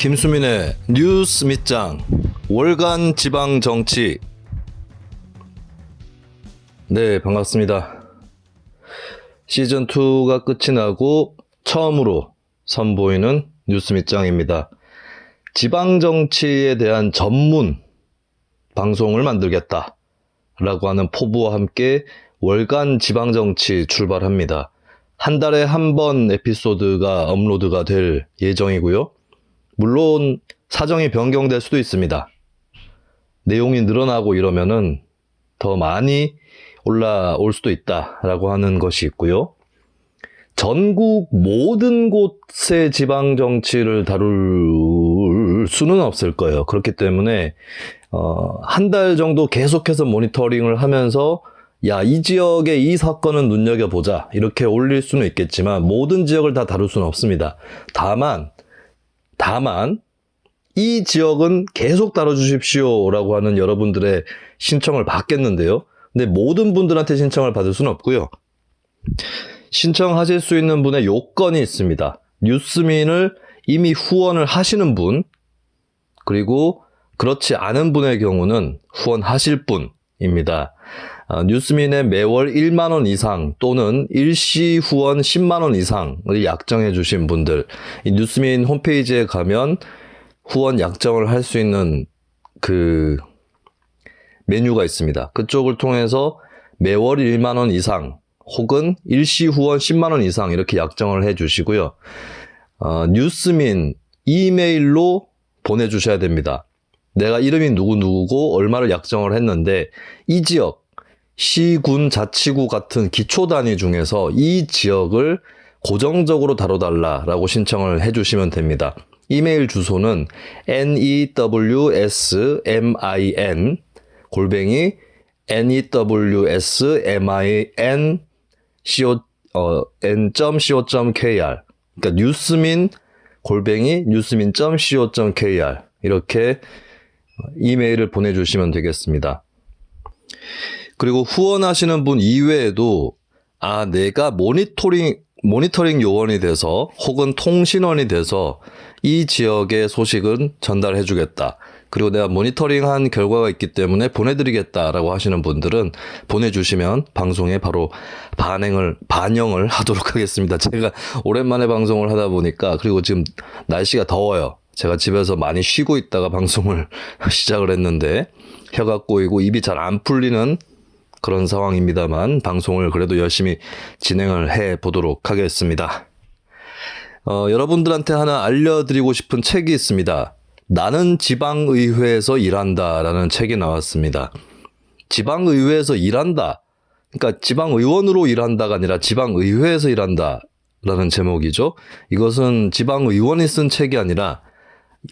김수민의 뉴스 밑장 월간 지방 정치. 네, 반갑습니다. 시즌2가 끝이 나고 처음으로 선보이는 뉴스 밑장입니다. 지방 정치에 대한 전문 방송을 만들겠다 라고 하는 포부와 함께 월간 지방 정치 출발합니다. 한 달에 한 번 에피소드가 업로드가 될 예정이고요. 물론 사정이 변경될 수도 있습니다. 내용이 늘어나고 이러면은 더 많이 올라올 수도 있다라고 하는 것이 있고요. 전국 모든 곳의 지방 정치를 다룰 수는 없을 거예요. 그렇기 때문에 한 달 정도 계속해서 모니터링을 하면서 야, 이 지역의 이 사건은 눈여겨보자 이렇게 올릴 수는 있겠지만 모든 지역을 다 다룰 수는 없습니다. 다만 이 지역은 계속 다뤄주십시오 라고 하는 여러분들의 신청을 받겠는데요. 근데 모든 분들한테 신청을 받을 수는 없고요. 신청하실 수 있는 분의 요건이 있습니다. 뉴스민을 이미 후원을 하시는 분, 그리고 그렇지 않은 분의 경우는 후원하실 분입니다. 뉴스민의 매월 1만원 이상 또는 일시 후원 10만원 이상을 약정해 주신 분들, 이 뉴스민 홈페이지에 가면 후원 약정을 할 수 있는 그 메뉴가 있습니다. 그쪽을 통해서 매월 1만원 이상 혹은 일시 후원 10만원 이상 이렇게 약정을 해 주시고요. 뉴스민 이메일로 보내주셔야 됩니다. 내가 이름이 누구누구고 얼마를 약정을 했는데 이 지역 시, 군, 자치구 같은 기초 단위 중에서 이 지역을 고정적으로 다뤄달라라고 신청을 해주시면 됩니다. 이메일 주소는 newsmin@n.co.kr 그러니까 뉴스민@뉴스민.co.kr 이렇게 이메일을 보내주시면 되겠습니다. 그리고 후원하시는 분 이외에도 내가 모니터링 요원이 돼서 혹은 통신원이 돼서 이 지역의 소식은 전달해 주겠다. 그리고 내가 모니터링한 결과가 있기 때문에 보내드리겠다라고 하시는 분들은 보내주시면 방송에 바로 반영을 하도록 하겠습니다. 제가 오랜만에 방송을 하다 보니까, 그리고 지금 날씨가 더워요. 제가 집에서 많이 쉬고 있다가 방송을 시작을 했는데 혀가 꼬이고 입이 잘 안 풀리는 그런 상황입니다만 방송을 그래도 열심히 진행을 해 보도록 하겠습니다. 여러분들한테 하나 알려드리고 싶은 책이 있습니다. 나는 지방의회에서 일한다 라는 책이 나왔습니다. 지방의회에서 일한다, 그러니까 지방의원으로 일한다가 아니라 지방의회에서 일한다 라는 제목이죠. 이것은 지방의원이 쓴 책이 아니라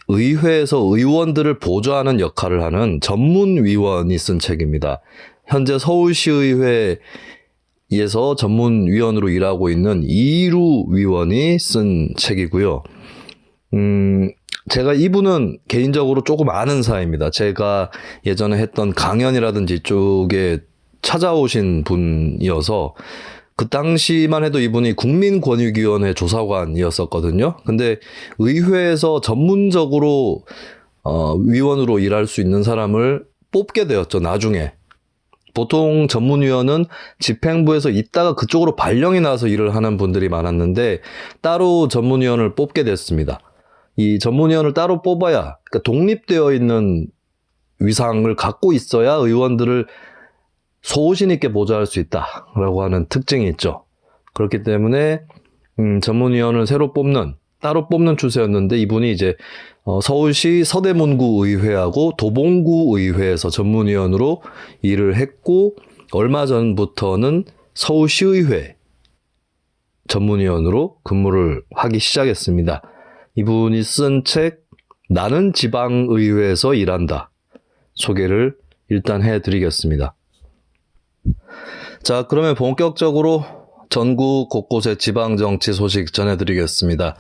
의회에서 의원들을 보좌하는 역할을 하는 전문위원이 쓴 책입니다. 현재 서울시의회에서 전문위원으로 일하고 있는 이루 위원이 쓴 책이고요. 제가 이분은 개인적으로 조금 아는 사이입니다. 제가 예전에 했던 강연이라든지 쪽에 찾아오신 분이어서 그 당시만 해도 이분이 국민권익위원회 조사관이었었거든요. 근데 의회에서 전문적으로 위원으로 일할 수 있는 사람을 뽑게 되었죠, 나중에. 보통 전문위원은 집행부에서 있다가 그쪽으로 발령이 나서 일을 하는 분들이 많았는데 따로 전문위원을 뽑게 됐습니다. 이 전문위원을 따로 뽑아야, 그러니까 독립되어 있는 위상을 갖고 있어야 의원들을 소신 있게 보좌할 수 있다라고 하는 특징이 있죠. 그렇기 때문에 전문위원을 따로 뽑는 추세였는데 이분이 이제 서울시 서대문구 의회하고 도봉구 의회에서 전문위원으로 일을 했고, 얼마 전부터는 서울시의회 전문위원으로 근무를 하기 시작했습니다. 이분이 쓴 책 나는 지방의회에서 일한다 소개를 일단 해드리겠습니다. 자, 그러면 본격적으로 전국 곳곳의 지방정치 소식 전해드리겠습니다.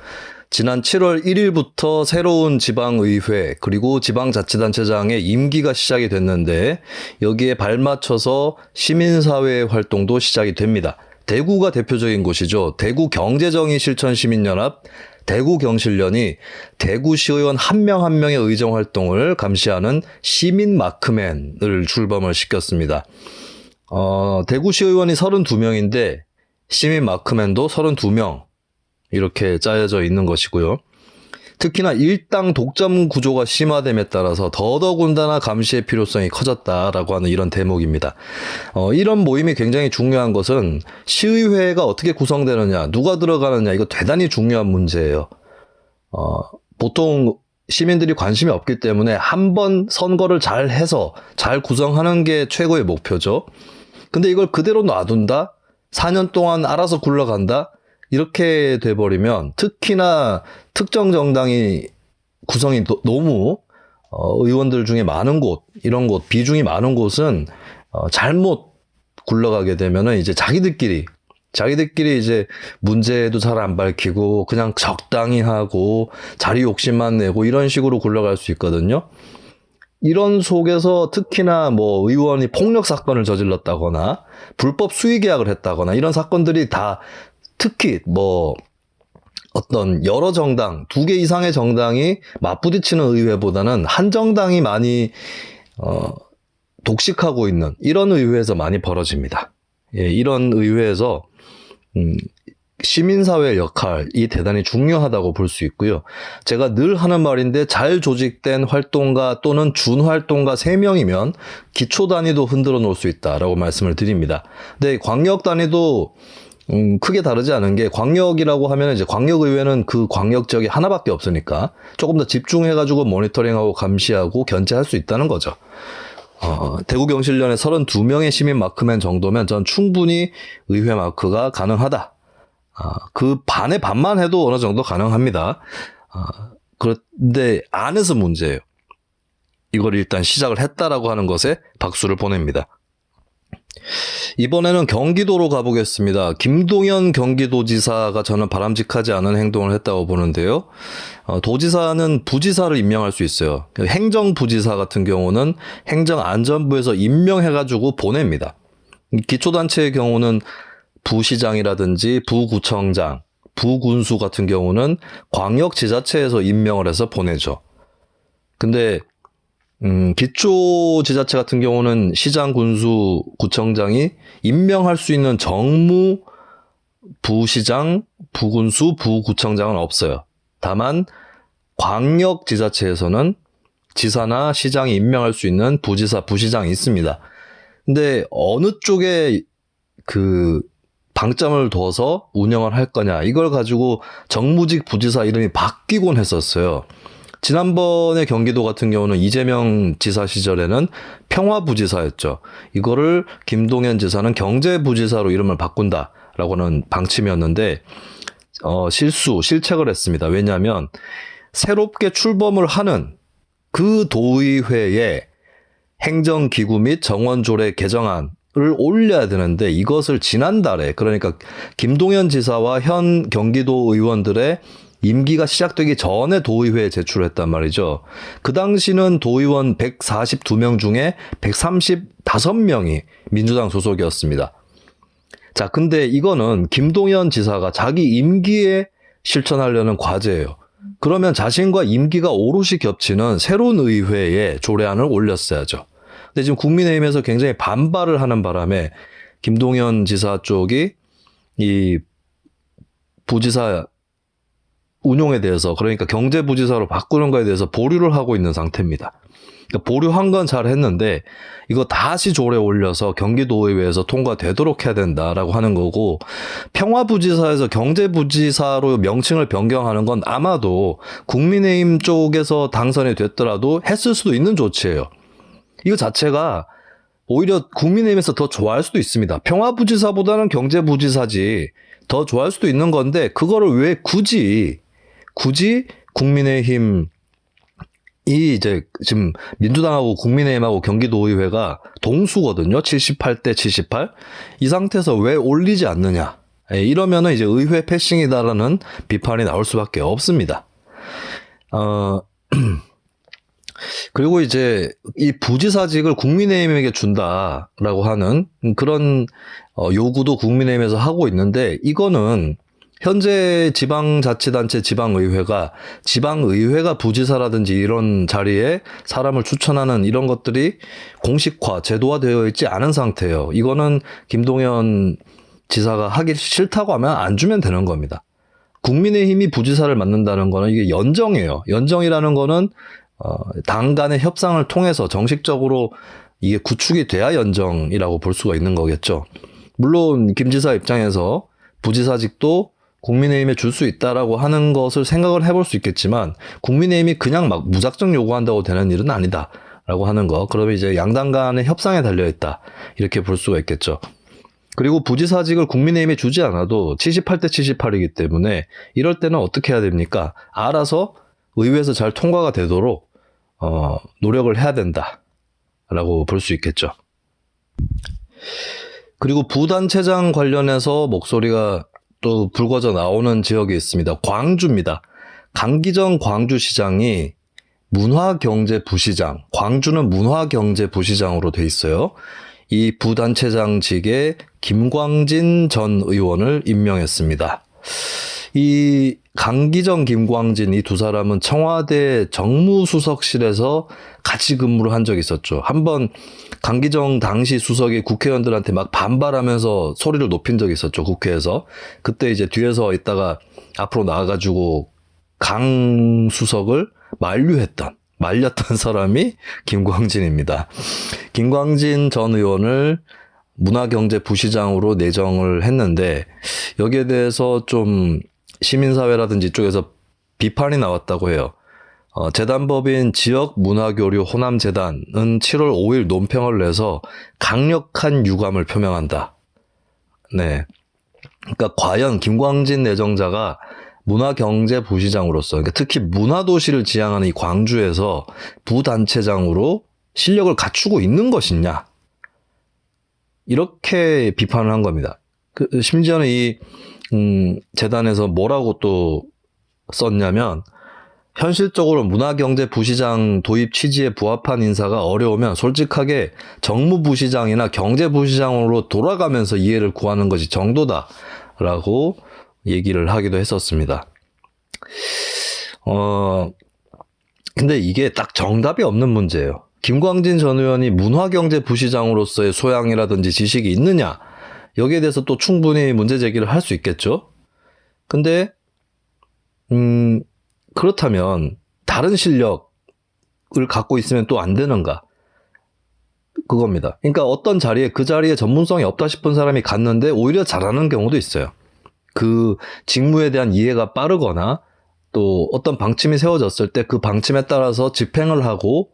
지난 7월 1일부터 새로운 지방의회 그리고 지방자치단체장의 임기가 시작이 됐는데 여기에 발맞춰서 시민사회 활동도 시작이 됩니다. 대구가 대표적인 곳이죠. 대구 경제정의실천시민연합 대구경실련이 대구시의원 한 명 한 명의 의정 활동을 감시하는 시민 마크맨을 출범을 시켰습니다. 대구시의원이 32명인데 시민 마크맨도 32명 이렇게 짜여져 있는 것이고요. 특히나 일당 독점 구조가 심화됨에 따라서 더더군다나 감시의 필요성이 커졌다라고 하는 이런 대목입니다. 이런 모임이 굉장히 중요한 것은 시의회가 어떻게 구성되느냐, 누가 들어가느냐, 이거 대단히 중요한 문제예요. 보통 시민들이 관심이 없기 때문에 한번 선거를 잘 해서 잘 구성하는 게 최고의 목표죠. 근데 이걸 그대로 놔둔다? 4년 동안 알아서 굴러간다? 이렇게 돼버리면 특히나 특정 정당이 구성이 너무 의원들 중에 많은 곳, 이런 곳, 비중이 많은 곳은 잘못 굴러가게 되면은 이제 자기들끼리 이제 문제도 잘 안 밝히고 그냥 적당히 하고 자리 욕심만 내고 이런 식으로 굴러갈 수 있거든요. 이런 속에서 특히나 뭐 의원이 폭력 사건을 저질렀다거나 불법 수의 계약을 했다거나 이런 사건들이 다 특히 뭐 어떤 여러 정당, 2개 이상의 정당이 맞부딪히는 의회보다는 한 정당이 많이 독식하고 있는 이런 의회에서 많이 벌어집니다. 예, 이런 의회에서 시민사회의 역할이 대단히 중요하다고 볼 수 있고요. 제가 늘 하는 말인데 잘 조직된 활동가 또는 준활동가 3명이면 기초 단위도 흔들어 놓을 수 있다라고 말씀을 드립니다. 근데 광역 단위도 크게 다르지 않은 게 광역이라고 하면 이제 광역의회는 그 광역 지역이 하나밖에 없으니까 조금 더 집중해가지고 모니터링하고 감시하고 견제할 수 있다는 거죠. 대구경실련의 32명의 시민 마크맨 정도면 전 충분히 의회 마크가 가능하다. 그 반의 반만 해도 어느 정도 가능합니다. 그런데 안에서 문제예요. 이걸 일단 시작을 했다라고 하는 것에 박수를 보냅니다. 이번에는 경기도로 가보겠습니다. 김동연 경기도지사가 저는 바람직하지 않은 행동을 했다고 보는데요. 도지사는 부지사를 임명할 수 있어요. 행정부지사 같은 경우는 행정안전부에서 임명해가지고 보냅니다. 기초단체의 경우는 부시장이라든지 부구청장, 부군수 같은 경우는 광역지자체에서 임명을 해서 보내죠. 근데 기초지자체 같은 경우는 시장, 군수, 구청장이 임명할 수 있는 정무, 부시장, 부군수, 부구청장은 없어요. 다만 광역지자체에서는 지사나 시장이 임명할 수 있는 부지사, 부시장이 있습니다. 근데 어느 쪽에 그 방점을 둬서 운영을 할 거냐, 이걸 가지고 정무직 부지사 이름이 바뀌곤 했었어요. 지난번에 경기도 같은 경우는 이재명 지사 시절에는 평화부지사였죠. 이거를 김동연 지사는 경제부지사로 이름을 바꾼다라고는 방침이었는데 실책을 했습니다. 왜냐하면 새롭게 출범을 하는 그 도의회에 행정기구 및 정원조례 개정안을 올려야 되는데 이것을 지난달에, 그러니까 김동연 지사와 현 경기도 의원들의 임기가 시작되기 전에 도의회에 제출했단 말이죠. 그 당시는 도의원 142명 중에 135명이 민주당 소속이었습니다. 자, 근데 이거는 김동연 지사가 자기 임기에 실천하려는 과제예요. 그러면 자신과 임기가 오롯이 겹치는 새로운 의회에 조례안을 올렸어야죠. 근데 지금 국민의힘에서 굉장히 반발을 하는 바람에 김동연 지사 쪽이 이 부지사 운용에 대해서, 그러니까 경제부지사로 바꾸는 거에 대해서 보류를 하고 있는 상태입니다. 그러니까 보류한 건 잘 했는데 이거 다시 조례 올려서 경기도의회에서 통과되도록 해야 된다라고 하는 거고, 평화부지사에서 경제부지사로 명칭을 변경하는 건 아마도 국민의힘 쪽에서 당선이 됐더라도 했을 수도 있는 조치예요. 이거 자체가 오히려 국민의힘에서 더 좋아할 수도 있습니다. 평화부지사보다는 경제부지사지 더 좋아할 수도 있는 건데 그거를 왜 굳이 국민의힘이 이제 지금 민주당하고 국민의힘하고 경기도의회가 동수거든요. 78대 78. 이 상태에서 왜 올리지 않느냐. 이러면은 이제 의회 패싱이다라는 비판이 나올 수밖에 없습니다. 그리고 이제 이 부지사직을 국민의힘에게 준다라고 하는 그런 요구도 국민의힘에서 하고 있는데, 이거는 현재 지방자치단체 지방의회가 부지사라든지 이런 자리에 사람을 추천하는 이런 것들이 공식화, 제도화되어 있지 않은 상태예요. 이거는 김동연 지사가 하기 싫다고 하면 안 주면 되는 겁니다. 국민의힘이 부지사를 맡는다는 거는 이게 연정이에요. 연정이라는 거는 당 간의 협상을 통해서 정식적으로 이게 구축이 돼야 연정이라고 볼 수가 있는 거겠죠. 물론 김 지사 입장에서 부지사직도 국민의힘에 줄 수 있다라고 하는 것을 생각을 해볼 수 있겠지만 국민의힘이 그냥 막 무작정 요구한다고 되는 일은 아니다라고 하는 거. 그러면 이제 양당 간의 협상에 달려있다 이렇게 볼 수가 있겠죠. 그리고 부지사직을 국민의힘에 주지 않아도 78대 78이기 때문에 이럴 때는 어떻게 해야 됩니까? 알아서 의회에서 잘 통과가 되도록 노력을 해야 된다라고 볼 수 있겠죠. 그리고 부단체장 관련해서 목소리가 또 불거져 나오는 지역이 있습니다. 광주입니다. 강기정 광주시장이 문화경제부시장, 광주는 문화경제부시장으로 돼 있어요. 이 부단체장직에 김광진 전 의원을 임명했습니다. 이 강기정, 김광진 이 두 사람은 청와대 정무수석실에서 같이 근무를 한 적이 있었죠. 한번 강기정 당시 수석이 국회의원들한테 막 반발하면서 소리를 높인 적이 있었죠. 국회에서. 그때 이제 뒤에서 있다가 앞으로 나와가지고 강 수석을 말렸던 사람이 김광진입니다. 김광진 전 의원을 문화경제부시장으로 내정을 했는데 여기에 대해서 좀 시민사회라든지 이쪽에서 비판이 나왔다고 해요. 재단법인 지역문화교류 호남재단은 7월 5일 논평을 내서 강력한 유감을 표명한다. 네. 그러니까 과연 김광진 내정자가 문화경제부시장으로서, 그러니까 특히 문화도시를 지향하는 이 광주에서 부단체장으로 실력을 갖추고 있는 것이냐. 이렇게 비판을 한 겁니다. 심지어는 이 재단에서 뭐라고 또 썼냐면 현실적으로 문화경제부시장 도입 취지에 부합한 인사가 어려우면 솔직하게 정무부시장이나 경제부시장으로 돌아가면서 이해를 구하는 것이 정도다라고 얘기를 하기도 했었습니다. 근데 이게 딱 정답이 없는 문제예요. 김광진 전 의원이 문화경제부시장으로서의 소양이라든지 지식이 있느냐? 여기에 대해서 또 충분히 문제 제기를 할 수 있겠죠. 근데 그렇다면 다른 실력을 갖고 있으면 또 안 되는가? 그겁니다. 그러니까 어떤 자리에 그 자리에 전문성이 없다 싶은 사람이 갔는데 오히려 잘하는 경우도 있어요. 그 직무에 대한 이해가 빠르거나 또 어떤 방침이 세워졌을 때 그 방침에 따라서 집행을 하고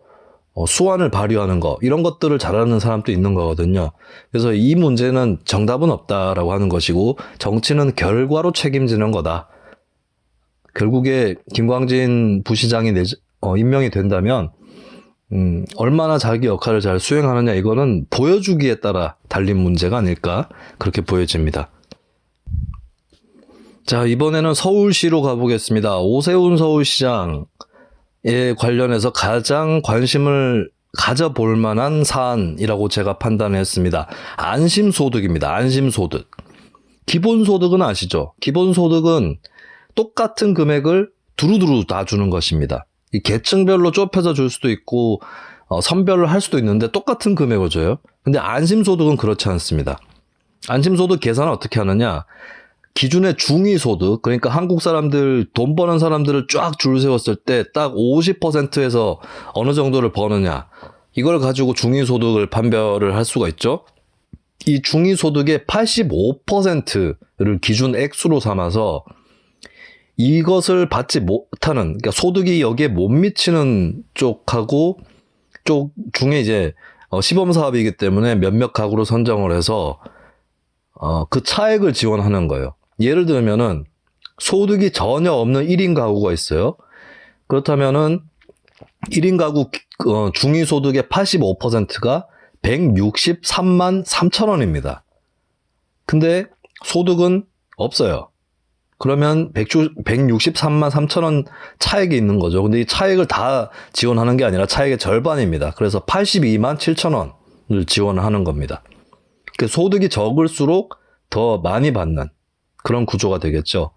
수완을 발휘하는 거, 이런 것들을 잘하는 사람도 있는 거거든요. 그래서 이 문제는 정답은 없다라고 하는 것이고 정치는 결과로 책임지는 거다. 결국에 김광진 부시장이 임명이 된다면 얼마나 자기 역할을 잘 수행하느냐, 이거는 보여주기에 따라 달린 문제가 아닐까, 그렇게 보여집니다. 자, 이번에는 서울시로 가보겠습니다. 오세훈 서울시장에 관련해서 가장 관심을 가져볼 만한 사안이라고 제가 판단했습니다. 안심소득입니다. 안심소득. 기본소득은 아시죠? 기본소득은 똑같은 금액을 두루두루 다 주는 것입니다. 이 계층별로 좁혀서 줄 수도 있고 선별을 할 수도 있는데 똑같은 금액을 줘요. 근데 안심소득은 그렇지 않습니다. 안심소득 계산은 어떻게 하느냐? 기준의 중위소득, 그러니까 한국 사람들, 돈 버는 사람들을 쫙 줄 세웠을 때 딱 50%에서 어느 정도를 버느냐, 이걸 가지고 중위소득을 판별을 할 수가 있죠. 이 중위소득의 85%를 기준 액수로 삼아서 이것을 받지 못하는, 그러니까 소득이 여기에 못 미치는 쪽하고 쪽 중에 이제 시범사업이기 때문에 몇몇 가구로 선정을 해서 그 차액을 지원하는 거예요. 예를 들면은 소득이 전혀 없는 1인 가구가 있어요. 그렇다면은 1인 가구 중위소득의 85%가 163만 3천 원입니다. 근데 소득은 없어요. 그러면 163만 3천 원 차액이 있는 거죠. 근데 이 차액을 다 지원하는 게 아니라 차액의 절반입니다. 그래서 82만 7천 원을 지원하는 겁니다. 소득이 적을수록 더 많이 받는 그런 구조가 되겠죠.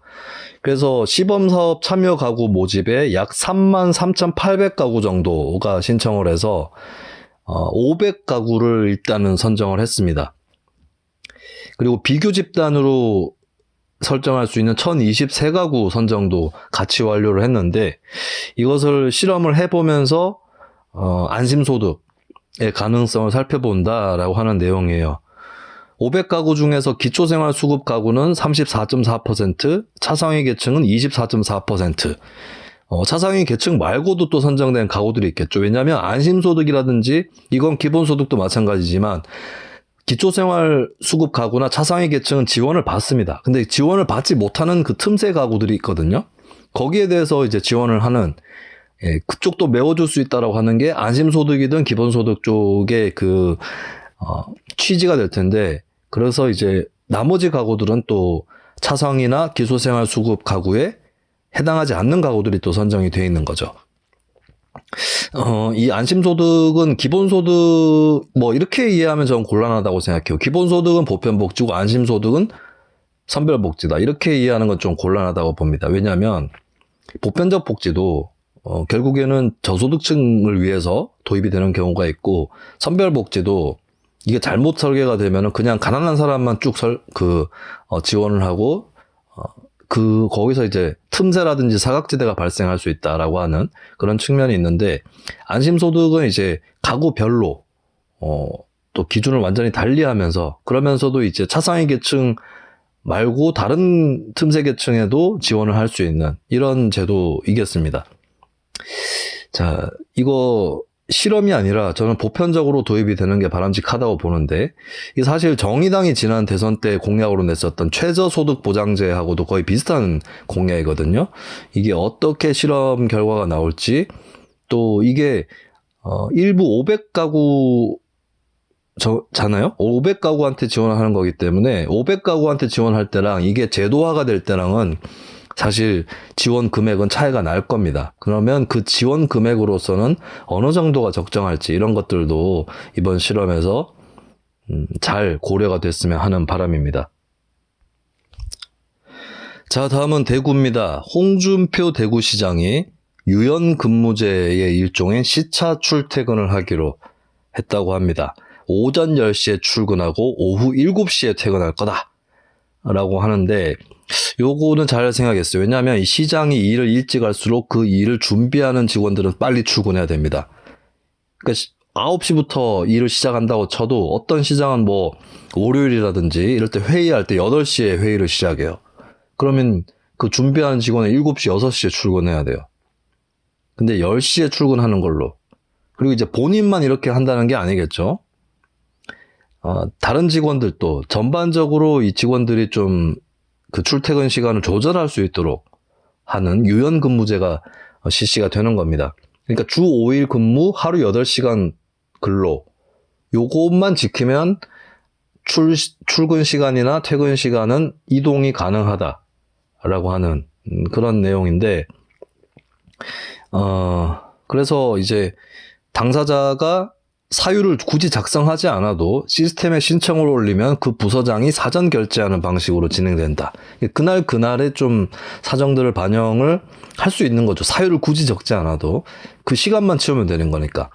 그래서 시범사업 참여 가구 모집에 약 33,800가구 정도가 신청을 해서 500가구를 일단은 선정을 했습니다. 그리고 비교 집단으로 설정할 수 있는 1023가구 선정도 같이 완료를 했는데, 이것을 실험을 해보면서 안심소득의 가능성을 살펴본다라고 하는 내용이에요. 500가구 중에서 기초생활수급 가구는 34.4%, 차상위 계층은 24.4%. 차상위 계층 말고도 또 선정된 가구들이 있겠죠. 왜냐하면 안심소득이라든지, 이건 기본소득도 마찬가지지만 기초생활수급 가구나 차상위 계층은 지원을 받습니다. 근데 지원을 받지 못하는 그 틈새 가구들이 있거든요. 거기에 대해서 이제 지원을 하는, 그쪽도 메워줄 수 있다라고 하는 게 안심소득이든 기본소득 쪽의 취지가 될 텐데, 그래서 이제 나머지 가구들은 또 차상위나 기초생활수급 가구에 해당하지 않는 가구들이 또 선정이 되어 있는 거죠. 이 안심소득은 기본소득, 이렇게 이해하면 저는 곤란하다고 생각해요. 기본소득은 보편복지고 안심소득은 선별복지다. 이렇게 이해하는 건 좀 곤란하다고 봅니다. 왜냐하면 보편적 복지도 결국에는 저소득층을 위해서 도입이 되는 경우가 있고, 선별복지도 이게 잘못 설계가 되면은 그냥 가난한 사람만 쭉 지원을 하고, 거기서 이제 틈새라든지 사각지대가 발생할 수 있다라고 하는 그런 측면이 있는데, 안심소득은 이제 가구별로, 또 기준을 완전히 달리하면서, 그러면서도 이제 차상위 계층 말고 다른 틈새 계층에도 지원을 할 수 있는 이런 제도이겠습니다. 자, 이거 실험이 아니라 저는 보편적으로 도입이 되는 게 바람직하다고 보는데, 이게 사실 정의당이 지난 대선 때 공약으로 냈었던 최저소득보장제하고도 거의 비슷한 공약이거든요. 이게 어떻게 실험 결과가 나올지, 또 이게 일부 500가구 잖아요? 500가구한테 지원하는 거기 때문에 500가구한테 지원할 때랑 이게 제도화가 될 때랑은 사실 지원 금액은 차이가 날 겁니다. 그러면 그 지원 금액으로서는 어느 정도가 적정할지 이런 것들도 이번 실험에서 잘 고려가 됐으면 하는 바람입니다. 자, 다음은 대구입니다. 홍준표 대구시장이 유연근무제의 일종의 시차 출퇴근을 하기로 했다고 합니다. 오전 10시에 출근하고 오후 7시에 퇴근할 거다 라고 하는데, 요거는 잘 생각했어요. 왜냐하면 이 시장이 일을 일찍 할수록 그 일을 준비하는 직원들은 빨리 출근해야 됩니다. 그러니까 9시부터 일을 시작한다고 쳐도 어떤 시장은 월요일이라든지 이럴 때 회의할 때 8시에 회의를 시작해요. 그러면 그 준비하는 직원은 7시, 6시에 출근해야 돼요. 근데 10시에 출근하는 걸로. 그리고 이제 본인만 이렇게 한다는 게 아니겠죠. 다른 직원들도 전반적으로 이 직원들이 좀 그 출퇴근 시간을 조절할 수 있도록 하는 유연근무제가 실시가 되는 겁니다. 그러니까 주 5일 근무, 하루 8시간 근로, 요것만 지키면 출근 시간이나 퇴근 시간은 이동이 가능하다라고 하는 그런 내용인데, 그래서 이제 당사자가 사유를 굳이 작성하지 않아도 시스템에 신청을 올리면 그 부서장이 사전 결제하는 방식으로 진행된다. 그날에 좀 사정들을 반영을 할 수 있는 거죠. 사유를 굳이 적지 않아도 그 시간만 채우면 되는 거니까.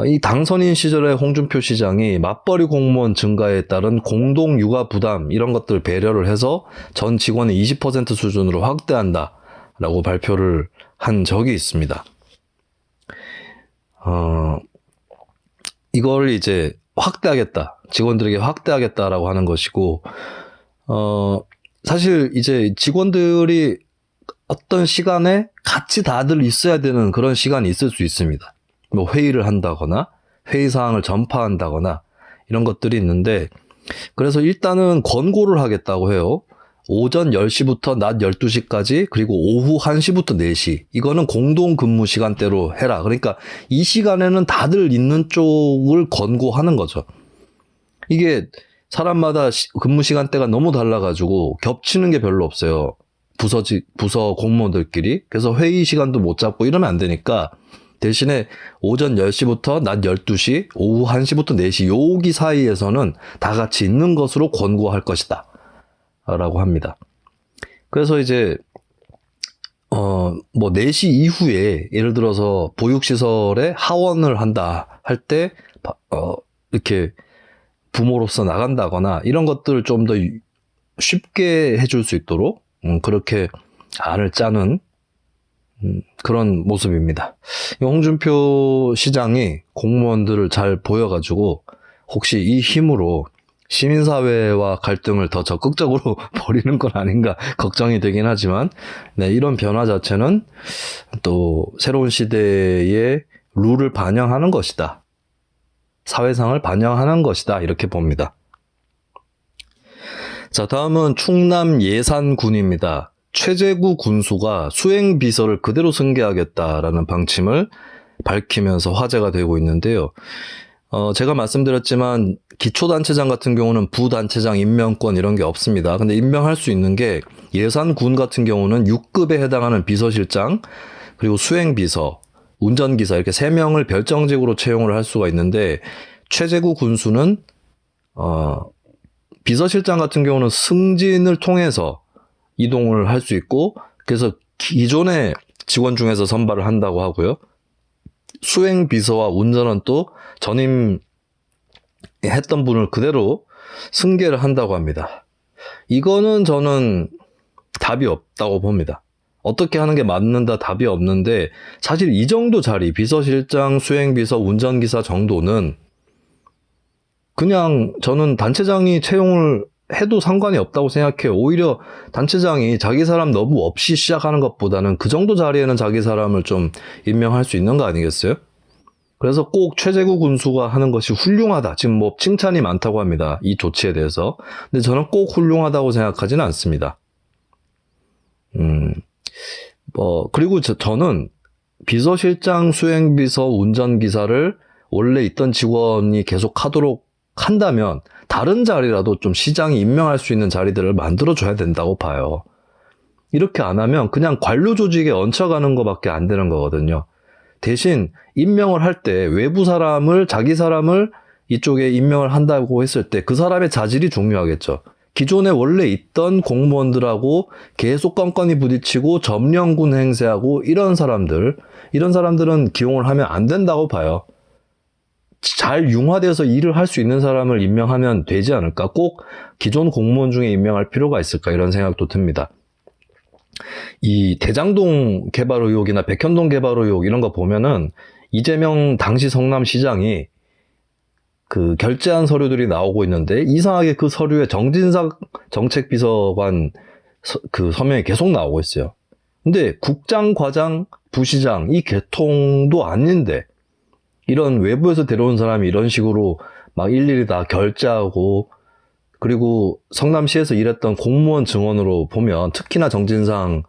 이 당선인 시절에 홍준표 시장이 맞벌이 공무원 증가에 따른 공동 육아 부담 이런 것들을 배려를 해서 전 직원의 20% 수준으로 확대한다라고 발표를 한 적이 있습니다. 이걸 이제 확대하겠다. 직원들에게 확대하겠다라고 하는 것이고, 사실 이제 직원들이 어떤 시간에 같이 다들 있어야 되는 그런 시간이 있을 수 있습니다. 회의를 한다거나, 회의 사항을 전파한다거나, 이런 것들이 있는데, 그래서 일단은 권고를 하겠다고 해요. 오전 10시부터 낮 12시까지, 그리고 오후 1시부터 4시. 이거는 공동 근무 시간대로 해라. 그러니까 이 시간에는 다들 있는 쪽을 권고하는 거죠. 이게 사람마다 근무 시간대가 너무 달라가지고 겹치는 게 별로 없어요. 부서 공무원들끼리. 그래서 회의 시간도 못 잡고 이러면 안 되니까 대신에 오전 10시부터 낮 12시, 오후 1시부터 4시 여기 사이에서는 다 같이 있는 것으로 권고할 것이다 합니다. 그래서 이제 뭐 4시 이후에 예를 들어서 보육시설에 하원을 한다 할 때 이렇게 부모로서 나간다거나 이런 것들을 좀 더 쉽게 해줄 수 있도록 그렇게 안을 짜는 그런 모습입니다. 홍준표 시장이 공무원들을 잘 보여가지고 혹시 이 힘으로 시민사회와 갈등을 더 적극적으로 벌이는 건 아닌가 걱정이 되긴 하지만 네, 이런 변화 자체는 또 새로운 시대의 룰을 반영하는 것이다. 사회상을 반영하는 것이다. 이렇게 봅니다. 자, 다음은 충남 예산군입니다. 최재구 군수가 수행비서를 그대로 승계하겠다라는 방침을 밝히면서 화제가 되고 있는데요. 제가 말씀드렸지만 기초단체장 같은 경우는 부단체장 임명권 이런 게 없습니다. 근데 임명할 수 있는 게 예산군 같은 경우는 6급에 해당하는 비서실장, 그리고 수행비서, 운전기사 이렇게 3명을 별정직으로 채용을 할 수가 있는데 최재구 군수는 비서실장 같은 경우는 승진을 통해서 이동을 할 수 있고 그래서 기존의 직원 중에서 선발을 한다고 하고요. 수행비서와 운전은 또 전임 했던 분을 그대로 승계를 한다고 합니다. 이거는 저는 답이 없다고 봅니다. 어떻게 하는 게 맞는다 답이 없는데 사실 이 정도 자리 비서실장, 수행비서, 운전기사 정도는 그냥 저는 단체장이 채용을 해도 상관이 없다고 생각해요. 오히려 단체장이 자기 사람 너무 없이 시작하는 것보다는 그 정도 자리에는 자기 사람을 좀 임명할 수 있는 거 아니겠어요? 그래서 꼭 최재구 군수가 하는 것이 훌륭하다. 지금 뭐 칭찬이 많다고 합니다. 이 조치에 대해서. 근데 저는 꼭 훌륭하다고 생각하지는 않습니다. 그리고 저는 비서실장, 수행비서, 운전기사를 원래 있던 직원이 계속 하도록 한다면 다른 자리라도 좀 시장이 임명할 수 있는 자리들을 만들어줘야 된다고 봐요. 이렇게 안 하면 그냥 관료 조직에 얹혀가는 것밖에 안 되는 거거든요. 대신 임명을 할 때 외부 사람을, 자기 사람을 이쪽에 임명을 한다고 했을 때 그 사람의 자질이 중요하겠죠. 기존에 원래 있던 공무원들하고 계속 건건이 부딪히고 점령군 행세하고 이런 사람들은 기용을 하면 안 된다고 봐요. 잘 융화돼서 일을 할 수 있는 사람을 임명하면 되지 않을까? 꼭 기존 공무원 중에 임명할 필요가 있을까? 이런 생각도 듭니다. 이 대장동 개발 의혹이나 백현동 개발 의혹 이런 거 보면은 이재명 당시 성남시장이 그 결재한 서류들이 나오고 있는데 이상하게 그 서류에 정진석 정책비서관 그 서명이 계속 나오고 있어요. 근데 국장, 과장, 부시장 이 계통도 아닌데 이런 외부에서 데려온 사람이 이런 식으로 막 일일이 다 결재하고 그리고 성남시에서 일했던 공무원 증언으로 보면 특히나 정진상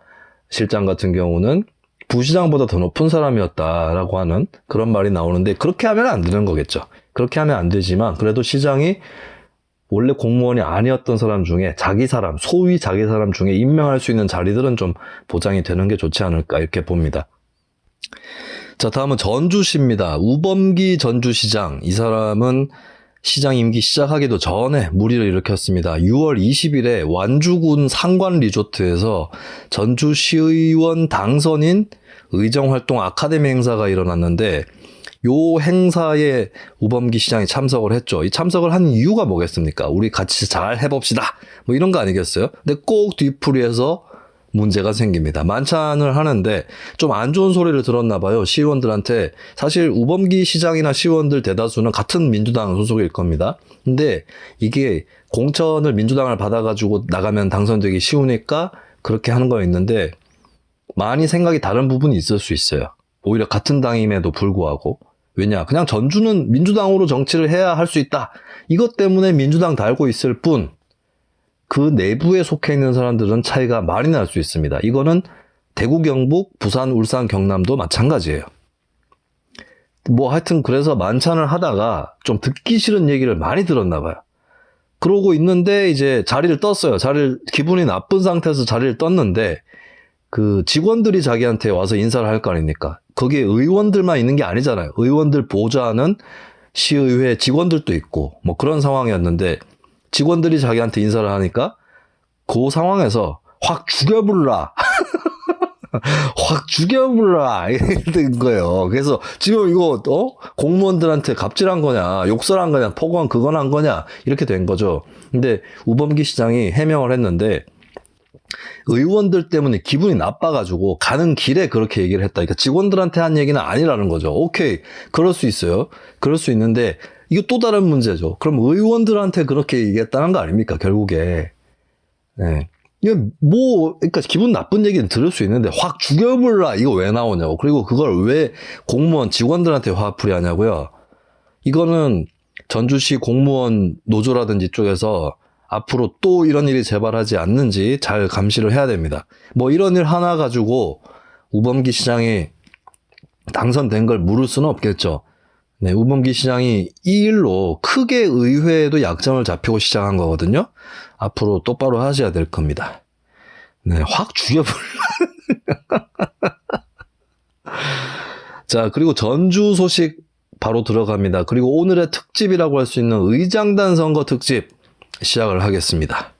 실장 같은 경우는 부시장보다 더 높은 사람이었다라고 하는 그런 말이 나오는데 그렇게 하면 안 되는 거겠죠. 그렇게 하면 안 되지만 그래도 시장이 원래 공무원이 아니었던 사람 중에 자기 사람, 소위 자기 사람 중에 임명할 수 있는 자리들은 좀 보장이 되는 게 좋지 않을까 이렇게 봅니다. 자, 다음은 전주시입니다. 우범기 전주시장. 이 사람은 시장 임기 시작하기도 전에 물의를 일으켰습니다. 6월 20일에 완주군 상관 리조트에서 전주시의원 당선인 의정활동 아카데미 행사가 일어났는데 요 행사에 우범기 시장이 참석을 했죠. 이 참석을 한 이유가 뭐겠습니까? 우리 같이 잘 해봅시다. 뭐 이런 거 아니겠어요? 근데 꼭 뒤풀이에서 문제가 생깁니다. 만찬을 하는데 좀 안 좋은 소리를 들었나 봐요. 시의원들한테. 사실 우범기 시장이나 시의원들 대다수는 같은 민주당 소속일 겁니다. 근데 이게 공천을 민주당을 받아가지고 나가면 당선되기 쉬우니까 그렇게 하는 거였는데 많이 생각이 다른 부분이 있을 수 있어요. 오히려 같은 당임에도 불구하고. 왜냐? 그냥 전주는 민주당으로 정치를 해야 할 수 있다. 이것 때문에 민주당 달고 있을 뿐 그 내부에 속해 있는 사람들은 차이가 많이 날 수 있습니다. 이거는 대구, 경북, 부산, 울산, 경남도 마찬가지예요. 뭐 하여튼 그래서 만찬을 하다가 좀 듣기 싫은 얘기를 많이 들었나 봐요. 그러고 있는데 이제 자리를 떴어요. 기분이 나쁜 상태에서 자리를 떴는데 그 직원들이 자기한테 와서 인사를 할 거 아닙니까? 거기에 의원들만 있는 게 아니잖아요. 의원들 보좌하는 시의회 직원들도 있고 뭐 그런 상황이었는데 직원들이 자기한테 인사를 하니까 그 상황에서 확 죽여불라. 확 죽여불라. 이렇게 된 거예요. 그래서 지금 이거, 공무원들한테 갑질한 거냐, 욕설한 거냐, 폭언 그건 한 거냐, 이렇게 된 거죠. 근데 우범기 시장이 해명을 했는데, 의원들 때문에 기분이 나빠가지고 가는 길에 그렇게 얘기를 했다. 그러니까 직원들한테 한 얘기는 아니라는 거죠. 오케이. 그럴 수 있어요. 그럴 수 있는데, 이거 또 다른 문제죠. 그럼 의원들한테 그렇게 얘기했다는 거 아닙니까, 결국에. 네. 이게 그러니까 기분 나쁜 얘기는 들을 수 있는데, 확 죽여불라, 이거 왜 나오냐고. 그리고 그걸 왜 공무원 직원들한테 화풀이 하냐고요. 이거는 전주시 공무원 노조라든지 쪽에서 앞으로 또 이런 일이 재발하지 않는지 잘 감시를 해야 됩니다. 뭐 이런 일 하나 가지고 우범기 시장이 당선된 걸 물을 수는 없겠죠. 네, 우범기 시장이 이 일로 크게 의회에도 약점을 잡히고 시작한 거거든요. 앞으로 똑바로 하셔야 될 겁니다. 네, 확 죽여버려. 자, 그리고 전주 소식 바로 들어갑니다. 그리고 오늘의 특집이라고 할 수 있는 의장단 선거 특집 시작을 하겠습니다.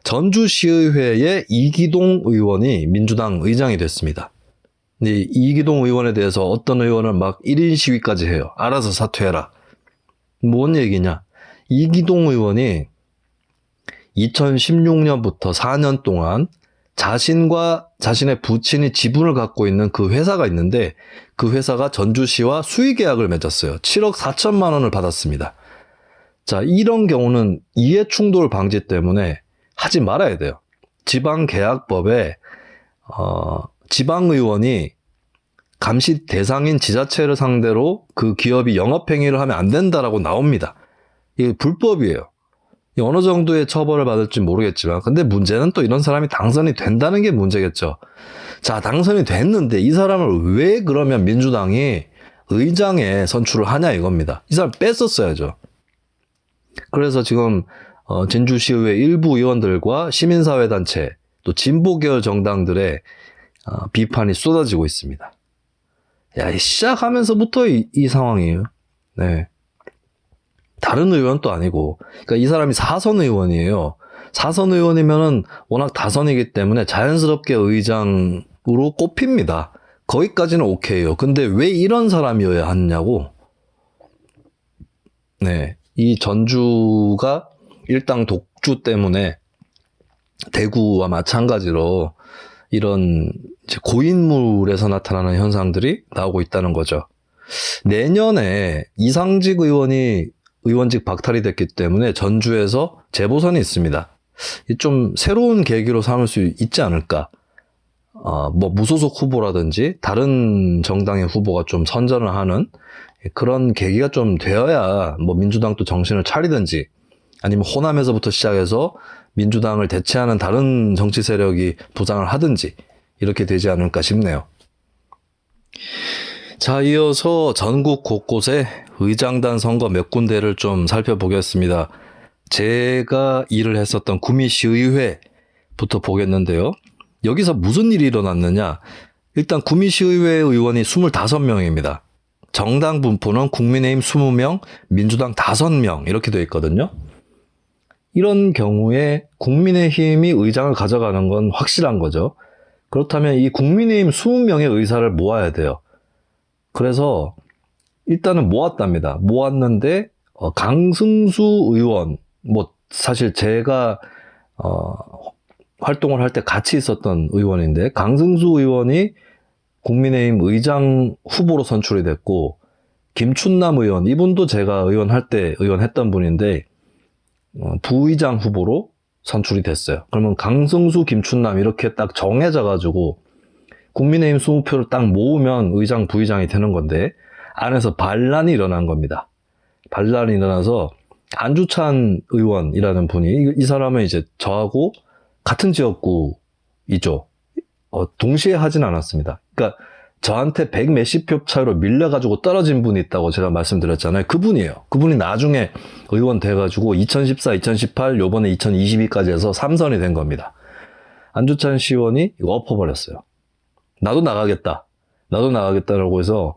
전주시의회의 이기동 의원이 민주당 의장이 됐습니다. 근데 이기동 의원에 대해서 어떤 의원은 막 1인 시위까지 해요. 알아서 사퇴해라. 뭔 얘기냐? 이기동 의원이 2016년부터 4년 동안 자신과 자신의 부친이 지분을 갖고 있는 그 회사가 있는데 그 회사가 전주시와 수의 계약을 맺었어요. 7억 4천만 원을 받았습니다. 자, 이런 경우는 이해충돌 방지 때문에 하지 말아야 돼요. 지방계약법에 지방의원이 감시 대상인 지자체를 상대로 그 기업이 영업행위를 하면 안 된다라고 나옵니다. 이게 불법이에요. 어느 정도의 처벌을 받을지 모르겠지만 근데 문제는 또 이런 사람이 당선이 된다는 게 문제겠죠. 자, 당선이 됐는데 이 사람을 왜 그러면 민주당이 의장에 선출을 하냐 이겁니다. 이 사람 뺐었어야죠. 그래서 지금 진주시의회 일부 의원들과 시민사회단체 또 진보계열 정당들의 비판이 쏟아지고 있습니다. 야, 시작하면서부터 이 상황이에요. 네. 다른 의원도 아니고, 그러니까 이 사람이 사선 의원이에요. 사선 의원이면은 워낙 다선이기 때문에 자연스럽게 의장으로 꼽힙니다. 거기까지는 오케이요. 근데 왜 이런 사람이어야 하느냐고. 네. 이 전주가 일당 독주 때문에 대구와 마찬가지로 이런 고인물에서 나타나는 현상들이 나오고 있다는 거죠. 내년에 이상직 의원이 의원직 박탈이 됐기 때문에 전주에서 재보선이 있습니다. 좀 새로운 계기로 삼을 수 있지 않을까. 뭐 무소속 후보라든지 다른 정당의 후보가 좀 선전을 하는 그런 계기가 좀 되어야 뭐 민주당도 정신을 차리든지 아니면 호남에서부터 시작해서 민주당을 대체하는 다른 정치 세력이 부상을 하든지 이렇게 되지 않을까 싶네요. 자, 이어서 전국 곳곳에 의장단 선거 몇 군데를 좀 살펴보겠습니다. 제가 일을 했었던 구미시의회부터 보겠는데요. 여기서 무슨 일이 일어났느냐? 일단 구미시의회 의원이 25명입니다. 정당 분포는 국민의힘 20명, 민주당 5명 이렇게 되어 있거든요. 이런 경우에 국민의힘이 의장을 가져가는 건 확실한 거죠. 그렇다면 이 국민의힘 20명의 의사를 모아야 돼요. 그래서 일단은 모았답니다. 모았는데 강승수 의원, 뭐 사실 제가 활동을 할 때 같이 있었던 의원인데 강승수 의원이 국민의힘 의장 후보로 선출이 됐고 김춘남 의원, 이분도 제가 의원할 때 의원했던 분인데 부의장 후보로 선출이 됐어요. 그러면 강승수, 김춘남 이렇게 딱 정해져가지고 국민의힘 20표를 딱 모으면 의장, 부의장이 되는 건데 안에서 반란이 일어난 겁니다. 반란이 일어나서 안주찬 의원이라는 분이 이 사람은 이제 저하고 같은 지역구이죠. 동시에 하진 않았습니다. 그러니까 저한테 100 몇십 표 차이로 밀려가지고 떨어진 분이 있다고 제가 말씀드렸잖아요. 그분이에요. 그분이 나중에 의원 돼가지고 2014, 2018, 요번에 2022까지 해서 3선이 된 겁니다. 안주찬 시의원이 이거 엎어버렸어요. 나도 나가겠다라고 해서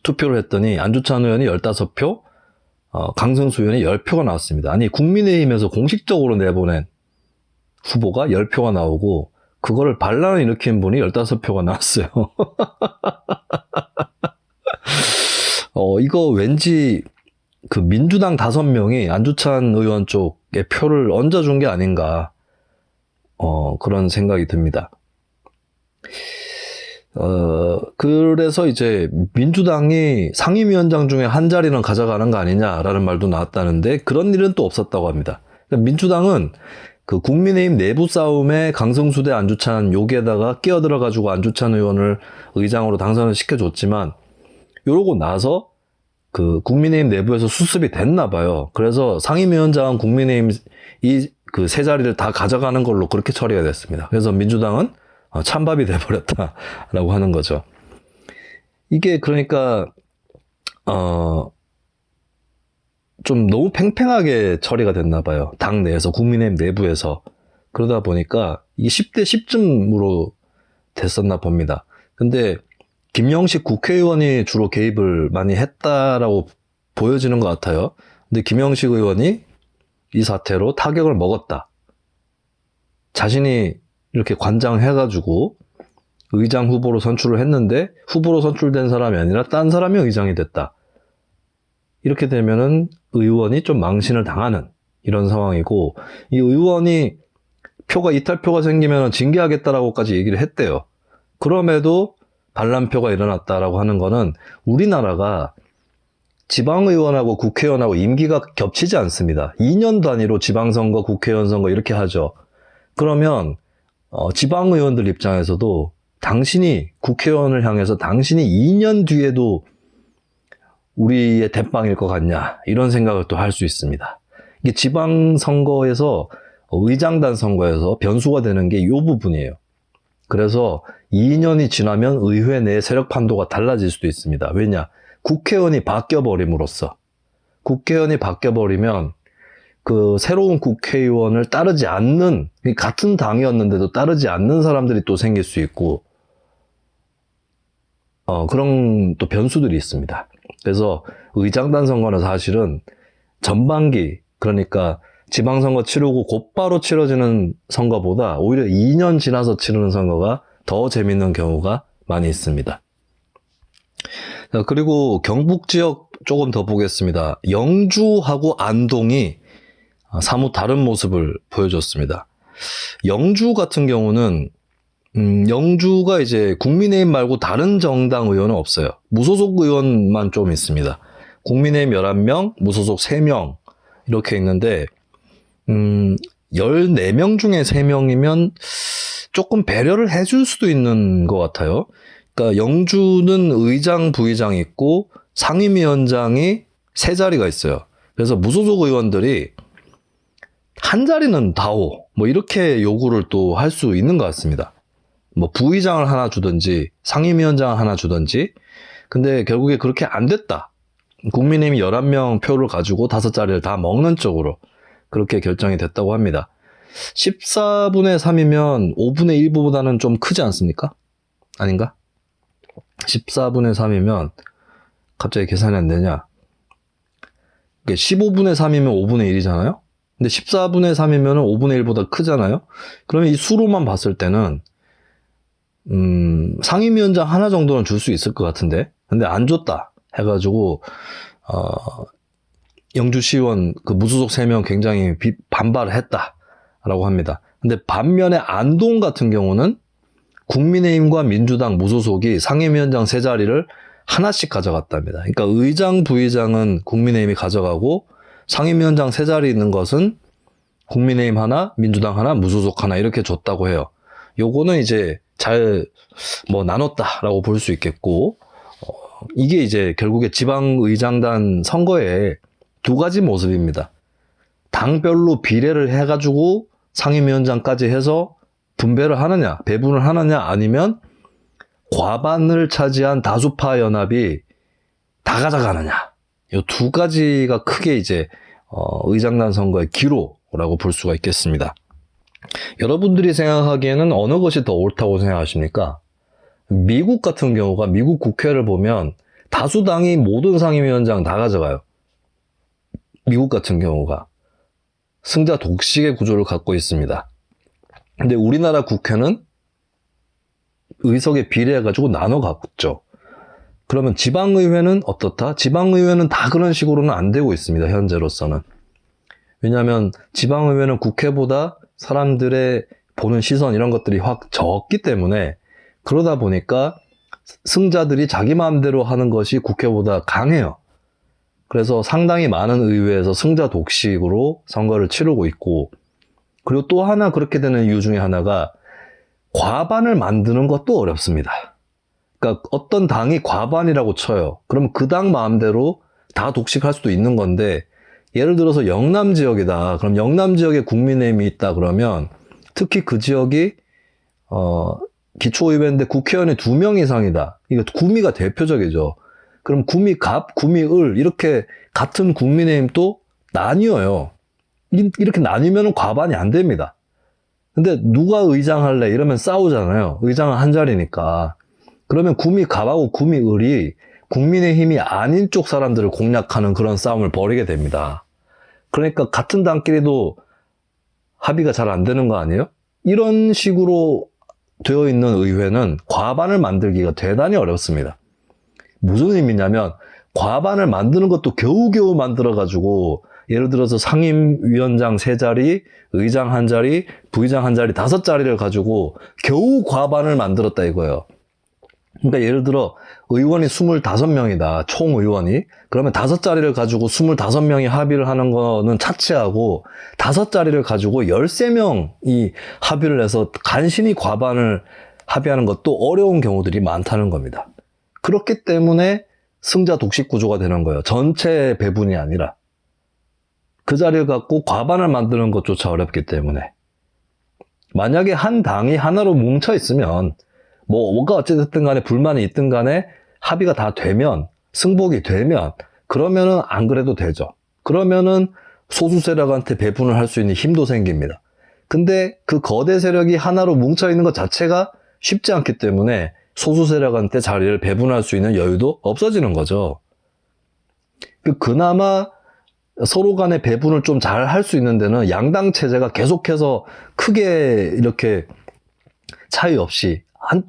투표를 했더니 안주찬 의원이 15표, 강승수 의원이 10표가 나왔습니다. 아니 국민의힘에서 공식적으로 내보낸 후보가 10표가 나오고 그거를 반란을 일으킨 분이 15표가 나왔어요. 이거 왠지 그 민주당 5명이 안주찬 의원 쪽에 표를 얹어준 게 아닌가 그런 생각이 듭니다. 그래서 이제 민주당이 상임위원장 중에 한 자리는 가져가는 거 아니냐라는 말도 나왔다는데 그런 일은 또 없었다고 합니다. 그러니까 민주당은 그 국민의힘 내부 싸움에 강성수 대 안주찬 여기에다가 끼어들어가지고 안주찬 의원을 의장으로 당선을 시켜줬지만 이러고 나서 그 국민의힘 내부에서 수습이 됐나 봐요. 그래서 상임위원장은 국민의힘 그 세 자리를 다 가져가는 걸로 그렇게 처리가 됐습니다. 그래서 민주당은 찬밥이 돼버렸다라고 하는 거죠. 이게 그러니까 좀 너무 팽팽하게 처리가 됐나 봐요. 당 내에서, 국민의힘 내부에서. 그러다 보니까 이게 10대 10쯤으로 됐었나 봅니다. 근데 김영식 국회의원이 주로 개입을 많이 했다라고 보여지는 것 같아요. 근데 김영식 의원이 이 사태로 타격을 먹었다. 자신이 이렇게 관장해가지고 의장 후보로 선출을 했는데 후보로 선출된 사람이 아니라 딴 사람이 의장이 됐다. 이렇게 되면은 의원이 좀 망신을 당하는 이런 상황이고, 이 의원이 이탈표가 생기면 징계하겠다라고까지 얘기를 했대요. 그럼에도 반란표가 일어났다라고 하는 거는 우리나라가 지방의원하고 국회의원하고 임기가 겹치지 않습니다. 2년 단위로 지방선거, 국회의원 선거 이렇게 하죠. 그러면 지방의원들 입장에서도 당신이 국회의원을 향해서 당신이 2년 뒤에도 우리의 대빵일 것 같냐 이런 생각을 또 할 수 있습니다. 이게 지방선거에서 의장단 선거에서 변수가 되는 게 이 부분이에요. 그래서 2년이 지나면 의회 내 세력 판도가 달라질 수도 있습니다. 왜냐? 국회의원이 바뀌어버림으로써, 국회의원이 바뀌어버리면 그 새로운 국회의원을 따르지 않는, 같은 당이었는데도 따르지 않는 사람들이 또 생길 수 있고, 그런 또 변수들이 있습니다. 그래서 의장단 선거는 사실은 전반기, 그러니까 지방선거 치르고 곧바로 치러지는 선거보다 오히려 2년 지나서 치르는 선거가 더 재밌는 경우가 많이 있습니다. 자, 그리고 경북 지역 조금 더 보겠습니다. 영주하고 안동이 사뭇 다른 모습을 보여줬습니다. 영주 같은 경우는 영주가 이제 국민의힘 말고 다른 정당 의원은 없어요. 무소속 의원만 좀 있습니다. 국민의힘 11명, 무소속 3명 이렇게 있는데 14명 중에 3명이면 조금 배려를 해줄 수도 있는 것 같아요. 그러니까 영주는 의장, 부의장이 있고 상임위원장이 3자리가 있어요. 그래서 무소속 의원들이 한 자리는 다오 뭐 이렇게 요구를 또 할 수 있는 것 같습니다. 뭐 부의장을 하나 주든지 상임위원장을 하나 주든지. 근데 결국에 그렇게 안 됐다. 국민의힘이 11명 표를 가지고 5자리를 다 먹는 쪽으로 그렇게 결정이 됐다고 합니다. 14분의 3이면 5분의 1보다는 좀 크지 않습니까? 아닌가? 14분의 3이면 갑자기 계산이 안 되냐? 15분의 3이면 5분의 1이잖아요? 근데 14분의 3이면 5분의 1보다 크잖아요? 그러면 이 수로만 봤을 때는 상임위원장 하나 정도는 줄 수 있을 것 같은데, 근데 안 줬다 해가지고 영주시의원 그 무소속 3명 굉장히 반발을 했다라고 합니다. 근데 반면에 안동 같은 경우는 국민의힘과 민주당 무소속이 상임위원장 3자리를 하나씩 가져갔답니다. 그러니까 의장, 부의장은 국민의힘이 가져가고 상임위원장 3자리 있는 것은 국민의힘 하나, 민주당 하나, 무소속 하나 이렇게 줬다고 해요. 요거는 이제 잘 나눴다라고 볼 수 있겠고, 이게 이제 결국에 지방의장단 선거의 2가지 모습입니다. 당별로 비례를 해가지고 상임위원장까지 해서 분배를 하느냐, 배분을 하느냐, 아니면 과반을 차지한 다수파 연합이 다 가져가느냐. 이 2가지가 크게 이제 의장단 선거의 기로라고 볼 수가 있겠습니다. 여러분들이 생각하기에는 어느 것이 더 옳다고 생각하십니까? 미국 같은 경우가, 미국 국회를 보면 다수당이 모든 상임위원장 다 가져가요. 미국 같은 경우가 승자 독식의 구조를 갖고 있습니다. 근데 우리나라 국회는 의석의 비례해가지고 나눠 갖죠. 그러면 지방의회는 어떻다? 지방의회는 다 그런 식으로는 안 되고 있습니다. 현재로서는. 왜냐하면 지방의회는 국회보다 사람들의 보는 시선 이런 것들이 확 적기 때문에, 그러다 보니까 승자들이 자기 마음대로 하는 것이 국회보다 강해요. 그래서 상당히 많은 의회에서 승자 독식으로 선거를 치르고 있고, 그리고 또 하나 그렇게 되는 이유 중에 하나가 과반을 만드는 것도 어렵습니다. 그러니까 어떤 당이 과반이라고 쳐요. 그럼 그 당 마음대로 다 독식할 수도 있는 건데, 예를 들어서 영남 지역이다. 그럼 영남 지역에 국민의힘이 있다 그러면, 특히 그 지역이 기초의회인데 국회의원이 2명 이상이다. 이거 구미가 대표적이죠. 그럼 구미갑, 구미을 이렇게 같은 국민의힘도 나뉘어요. 이렇게 나뉘면 과반이 안 됩니다. 근데 누가 의장 할래? 이러면 싸우잖아요. 의장은 한 자리니까. 그러면 구미갑하고 구미을이 국민의힘이 아닌 쪽 사람들을 공략하는 그런 싸움을 벌이게 됩니다. 그러니까 같은 당끼리도 합의가 잘 안 되는 거 아니에요? 이런 식으로 되어 있는 의회는 과반을 만들기가 대단히 어렵습니다. 무슨 의미냐면 과반을 만드는 것도 겨우겨우 만들어가지고, 예를 들어서 상임위원장 3자리, 의장 1자리, 부의장 1자리, 5자리를 가지고 겨우 과반을 만들었다 이거예요. 그러니까 예를 들어 의원이 25명이다. 총 의원이. 그러면 5자리를 가지고 25명이 합의를 하는 거는 차치하고, 5자리를 가지고 13명이 합의를 해서 간신히 과반을 합의하는 것도 어려운 경우들이 많다는 겁니다. 그렇기 때문에 승자 독식 구조가 되는 거예요. 전체 배분이 아니라. 그 자리를 갖고 과반을 만드는 것조차 어렵기 때문에. 만약에 한 당이 하나로 뭉쳐 있으면, 뭐가 어쨌든 간에 불만이 있든 간에 합의가 다 되면, 승복이 되면, 그러면은 안 그래도 되죠. 그러면은 소수 세력한테 배분을 할 수 있는 힘도 생깁니다. 근데 그 거대 세력이 하나로 뭉쳐 있는 것 자체가 쉽지 않기 때문에 소수 세력한테 자리를 배분할 수 있는 여유도 없어지는 거죠. 그나마 서로 간의 배분을 좀 잘 할 수 있는 데는 양당 체제가 계속해서 크게 이렇게 차이 없이,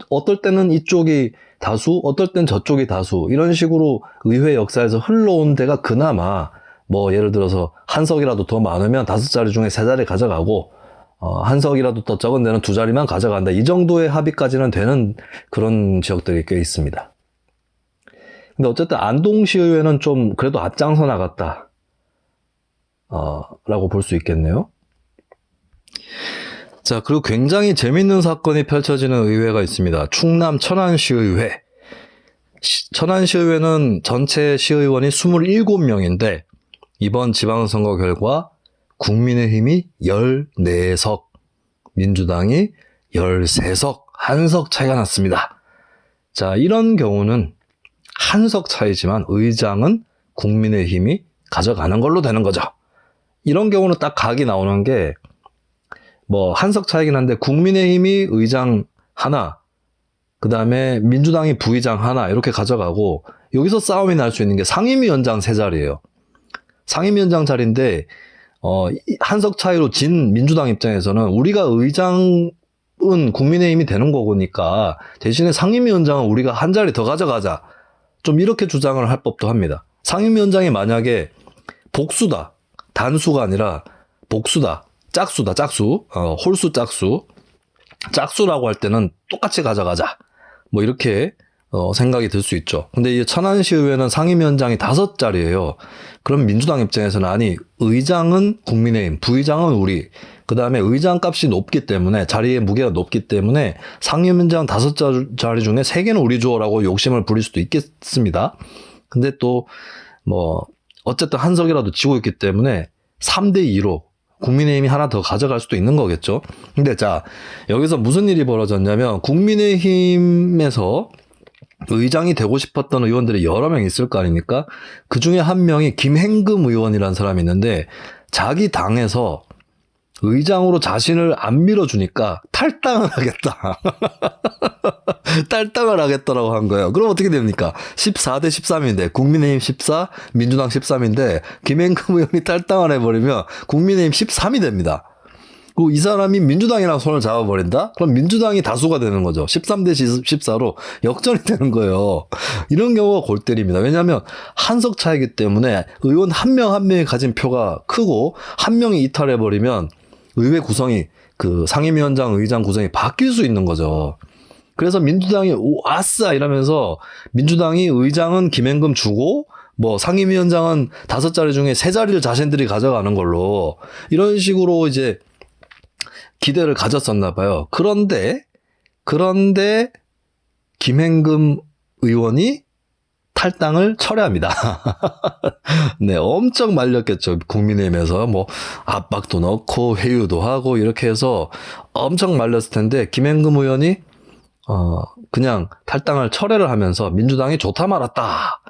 어떨 때는 이쪽이 다수, 어떨 땐 저쪽이 다수, 이런 식으로 의회 역사에서 흘러온 데가 그나마, 뭐 예를 들어서 한 석이라도 더 많으면 5자리 중에 3자리 가져가고, 한 석이라도 더 적은 데는 2자리만 가져간다. 이 정도의 합의까지는 되는 그런 지역들이 꽤 있습니다. 근데 어쨌든 안동시의회는 좀 그래도 앞장서 나갔다. 라고 볼 수 있겠네요. 자, 그리고 굉장히 재밌는 사건이 펼쳐지는 의회가 있습니다. 충남 천안시의회. 천안시의회는 전체 시의원이 27명인데, 이번 지방선거 결과 국민의힘이 14석, 민주당이 13석, 한 석 차이가 났습니다. 자, 이런 경우는 한 석 차이지만 의장은 국민의힘이 가져가는 걸로 되는 거죠. 이런 경우는 딱 각이 나오는 게, 뭐 한석 차이긴 한데 국민의힘이 의장 하나, 그 다음에 민주당이 부의장 하나 이렇게 가져가고, 여기서 싸움이 날 수 있는 게 상임위원장 3자리예요. 상임위원장 자리인데 한석 차이로 진 민주당 입장에서는 우리가 의장은 국민의힘이 되는 거니까 대신에 상임위원장은 우리가 한 자리 더 가져가자, 좀 이렇게 주장을 할 법도 합니다. 상임위원장이 만약에 복수다, 단수가 아니라 복수다, 짝수다, 짝수, 홀수 짝수, 짝수라고 할 때는 똑같이 가져가자, 뭐 이렇게 생각이 들 수 있죠. 근데 이 천안시의회는 상임위원장이 5자리예요. 그럼 민주당 입장에서는 아니, 의장은 국민의힘, 부의장은 우리, 그 다음에 의장 값이 높기 때문에, 자리의 무게가 높기 때문에 상임위원장 5자리 중에 3개는 우리 줘라고 욕심을 부릴 수도 있겠습니다. 근데 또 뭐 어쨌든 한 석이라도 지고 있기 때문에 3대2로 국민의힘이 하나 더 가져갈 수도 있는 거겠죠. 근데 자, 여기서 무슨 일이 벌어졌냐면, 국민의힘에서 의장이 되고 싶었던 의원들이 여러 명 있을 거 아닙니까? 그 중에 한 명이 김행금 의원이라는 사람이 있는데, 자기 당에서 의장으로 자신을 안 밀어주니까 탈당을 하겠다. 탈당을 하겠다라고 한 거예요. 그럼 어떻게 됩니까? 14대 13인데 국민의힘 14, 민주당 13인데 김행금 의원이 탈당을 해버리면 국민의힘 13이 됩니다. 이 사람이 민주당이랑 손을 잡아버린다? 그럼 민주당이 다수가 되는 거죠. 13대 14로 역전이 되는 거예요. 이런 경우가 골 때립니다. 왜냐하면 한석 차이기 때문에 의원 한 명 한 명이 가진 표가 크고 한 명이 이탈해버리면 의회 구성이 그 상임위원장, 의장 구성이 바뀔 수 있는 거죠. 그래서 민주당이 아싸 이러면서 민주당이 의장은 김행금 주고 뭐 상임위원장은 5자리 중에 3자리를 자신들이 가져가는 걸로 이런 식으로 이제 기대를 가졌었나 봐요. 그런데 김행금 의원이 탈당을 철회합니다. 네, 엄청 말렸겠죠. 국민의힘에서 뭐 압박도 넣고 회유도 하고 이렇게 해서 엄청 말렸을 텐데 김행금 의원이 그냥 탈당을 철회를 하면서 민주당이 좋다 말았다.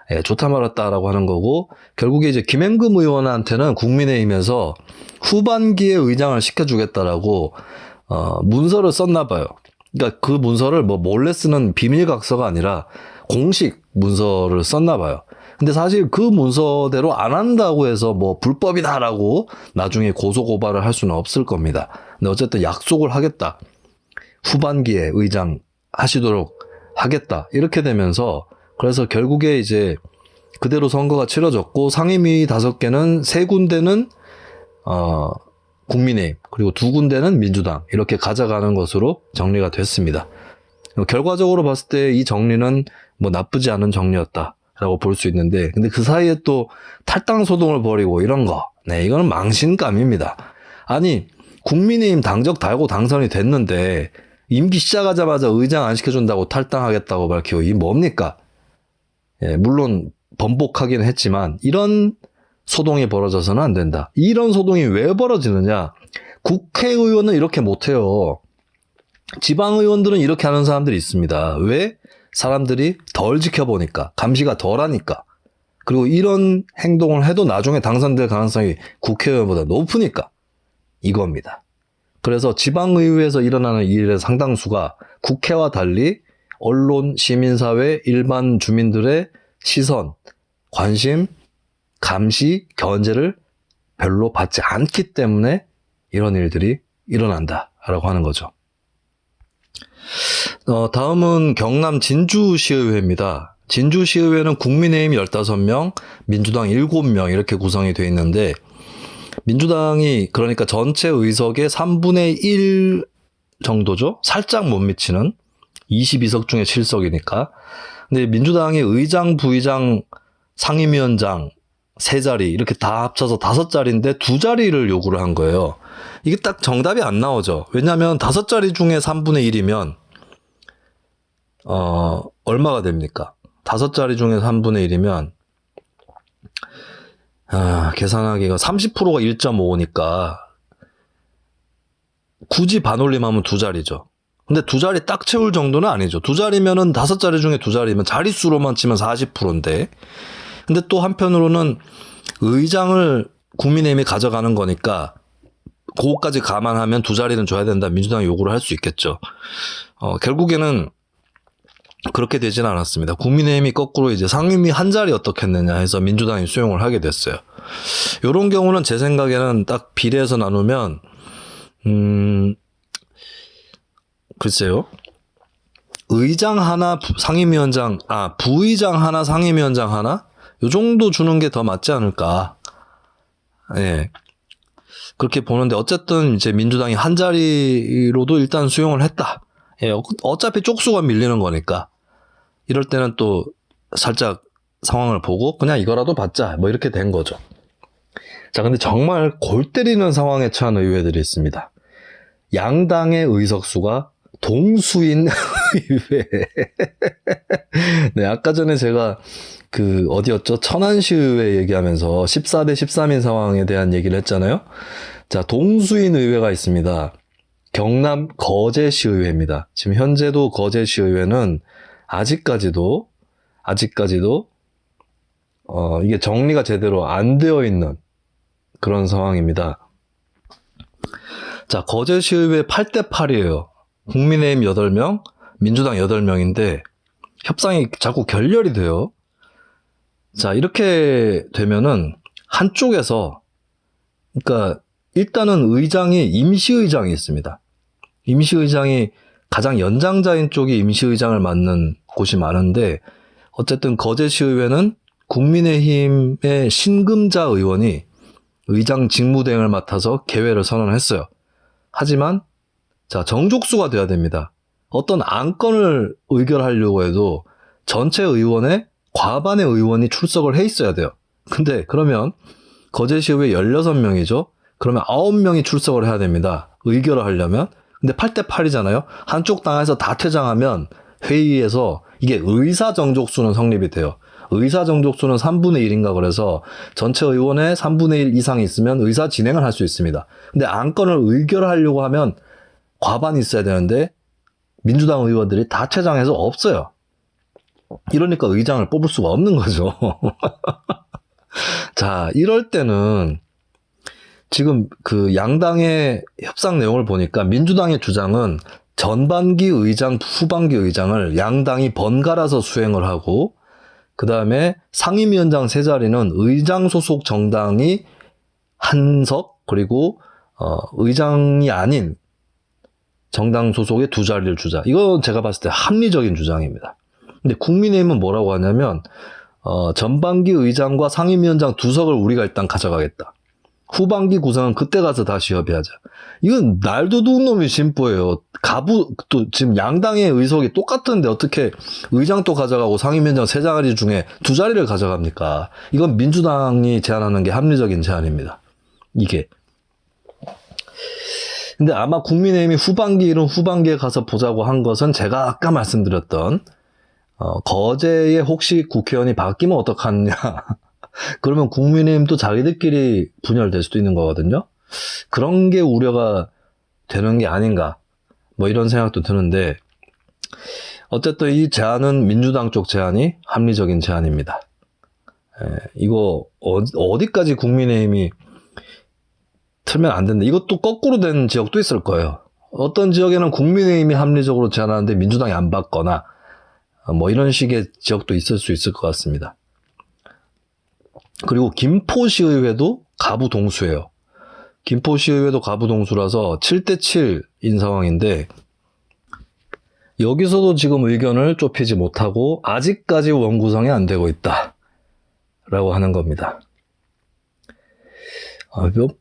예, 좋다 말았다라고 하는 거고 결국에 이제 김행금 의원한테는 국민의힘에서 후반기에 의장을 시켜주겠다라고 문서를 썼나 봐요. 그러니까 그 문서를 뭐 몰래 쓰는 비밀각서가 아니라 공식 문서를 썼나 봐요. 근데 사실 그 문서대로 안 한다고 해서 뭐 불법이다라고 나중에 고소고발을 할 수는 없을 겁니다. 근데 어쨌든 약속을 하겠다. 후반기에 의장 하시도록 하겠다. 이렇게 되면서 그래서 결국에 이제 그대로 선거가 치러졌고 상임위 5개는 3군데는 국민의힘 그리고 2군데는 민주당 이렇게 가져가는 것으로 정리가 됐습니다. 결과적으로 봤을 때 이 정리는 뭐 나쁘지 않은 정리였다라고 볼 수 있는데 근데 그 사이에 또 탈당 소동을 벌이고 이런 거 네, 이거는 망신감입니다. 아니 국민의힘 당적 달고 당선이 됐는데 임기 시작하자마자 의장 안 시켜준다고 탈당하겠다고 밝히고 이 뭡니까? 예, 물론 번복하긴 했지만 이런 소동이 벌어져서는 안 된다. 이런 소동이 왜 벌어지느냐? 국회의원은 이렇게 못해요. 지방의원들은 이렇게 하는 사람들이 있습니다. 왜? 사람들이 덜 지켜보니까, 감시가 덜 하니까. 그리고 이런 행동을 해도 나중에 당선될 가능성이 국회의원보다 높으니까 이겁니다. 그래서 지방의회에서 일어나는 일의 상당수가 국회와 달리 언론, 시민사회, 일반 주민들의 시선, 관심, 감시, 견제를 별로 받지 않기 때문에 이런 일들이 일어난다라고 하는 거죠. 다음은 경남 진주시의회입니다. 진주시의회는 국민의힘 15명, 민주당 7명 이렇게 구성이 되어 있는데 민주당이 그러니까 전체 의석의 3분의 1 정도죠. 살짝 못 미치는 22석 중에 7석이니까. 근데 민주당이 의장, 부의장, 상임위원장 3자리 이렇게 다 합쳐서 5자리인데 2자리를 요구를 한 거예요. 이게 딱 정답이 안 나오죠. 왜냐하면 5자리 중에 3분의 1이면 얼마가 됩니까? 5자리 중에 3분의 1이면 계산하기가 30%가 1.5니까 굳이 반올림하면 2자리죠. 근데 2자리 딱 채울 정도는 아니죠. 2자리면은 5자리 중에 2자리면 자릿수로만 치면 40%인데. 근데 또 한편으로는 의장을 국민의힘이 가져가는 거니까 그거까지 감안하면 2자리는 줘야 된다. 민주당이 요구를 할 수 있겠죠. 결국에는 그렇게 되지는 않았습니다. 국민의힘이 거꾸로 이제 상임위 1자리 어떻겠느냐 해서 민주당이 수용을 하게 됐어요. 이런 경우는 제 생각에는 딱 비례해서 나누면 글쎄요. 의장 하나, 상임위원장, 부의장 하나, 상임위원장 하나? 요 정도 주는 게 더 맞지 않을까. 예. 그렇게 보는데, 어쨌든 이제 민주당이 1자리로도 일단 수용을 했다. 예. 어차피 쪽수가 밀리는 거니까. 이럴 때는 또 살짝 상황을 보고, 그냥 이거라도 받자. 뭐 이렇게 된 거죠. 자, 근데 정말 골 때리는 상황에 처한 의회들이 있습니다. 양당의 의석수가 동수인 의회. 네, 아까 전에 제가 어디였죠? 천안시의회 얘기하면서 14대 13인 상황에 대한 얘기를 했잖아요. 자, 동수인 의회가 있습니다. 경남 거제시의회입니다. 지금 현재도 거제시의회는 아직까지도 이게 정리가 제대로 안 되어 있는 그런 상황입니다. 자, 거제시의회 8대 8이에요. 국민의힘 8명, 민주당 8명인데 협상이 자꾸 결렬이 돼요. 자, 이렇게 되면은 한쪽에서 그러니까 일단은 의장이 임시의장이 있습니다. 임시의장이 가장 연장자인 쪽이 임시의장을 맡는 곳이 많은데 어쨌든 거제시의회는 국민의힘의 신금자 의원이 의장 직무대행을 맡아서 개회를 선언했어요. 하지만 자, 정족수가 돼야 됩니다. 어떤 안건을 의결하려고 해도 전체 의원의 과반의 의원이 출석을 해 있어야 돼요. 근데 그러면 거제시의회 16명이죠. 그러면 9명이 출석을 해야 됩니다. 의결을 하려면. 근데 8대 8이잖아요. 한쪽 당에서 다 퇴장하면 회의에서 이게 의사 정족수는 성립이 돼요. 의사 정족수는 3분의 1인가 그래서 전체 의원의 3분의 1 이상이 있으면 의사 진행을 할 수 있습니다. 근데 안건을 의결하려고 하면 과반이 있어야 되는데 민주당 의원들이 다 퇴장해서 없어요. 이러니까 의장을 뽑을 수가 없는 거죠. 자, 이럴 때는 지금 그 양당의 협상 내용을 보니까 민주당의 주장은 전반기 의장, 후반기 의장을 양당이 번갈아서 수행을 하고 그 다음에 상임위원장 세 자리는 의장 소속 정당이 한석 그리고 의장이 아닌 정당 소속의 2자리를 주자. 이거 제가 봤을 때 합리적인 주장입니다. 근데 국민의힘은 뭐라고 하냐면 전반기 의장과 상임위원장 2석을 우리가 일단 가져가겠다. 후반기 구성은 그때 가서 다시 협의하자. 이건 날도 더운 놈이 심보예요. 또 지금 양당의 의석이 똑같은데 어떻게 의장 또 가져가고 상임위원장 3자리 중에 2자리를 가져갑니까? 이건 민주당이 제안하는 게 합리적인 제안입니다. 이게. 근데 아마 국민의힘이 후반기에 가서 보자고 한 것은 제가 아까 말씀드렸던 거제에 혹시 국회의원이 바뀌면 어떡하느냐. 그러면 국민의힘도 자기들끼리 분열될 수도 있는 거거든요. 그런 게 우려가 되는 게 아닌가. 뭐 이런 생각도 드는데 어쨌든 이 제안은 민주당 쪽 제안이 합리적인 제안입니다. 이거 어디까지 국민의힘이 틀면 안 된다. 이것도 거꾸로 된 지역도 있을 거예요. 어떤 지역에는 국민의힘이 합리적으로 제안하는데 민주당이 안 받거나 뭐 이런 식의 지역도 있을 수 있을 것 같습니다. 그리고 김포시의회도 가부동수예요. 김포시의회도 가부동수라서 7대 7인 상황인데 여기서도 지금 의견을 좁히지 못하고 아직까지 원구성이 안 되고 있다라고 하는 겁니다.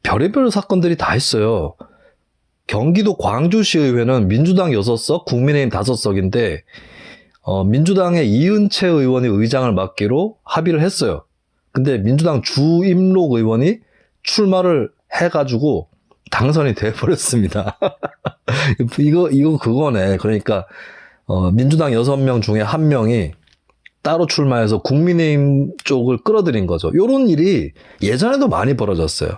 별의별 사건들이 다 있어요. 경기도 광주시의회는 민주당 6석, 국민의힘 5석인데 민주당의 이은채 의원이 의장을 맡기로 합의를 했어요. 근데 민주당 주임록 의원이 출마를 해가지고 당선이 돼버렸습니다. 이거 그거네. 그러니까 민주당 6명 중에 1명이 따로 출마해서 국민의힘 쪽을 끌어들인 거죠. 이런 일이 예전에도 많이 벌어졌어요.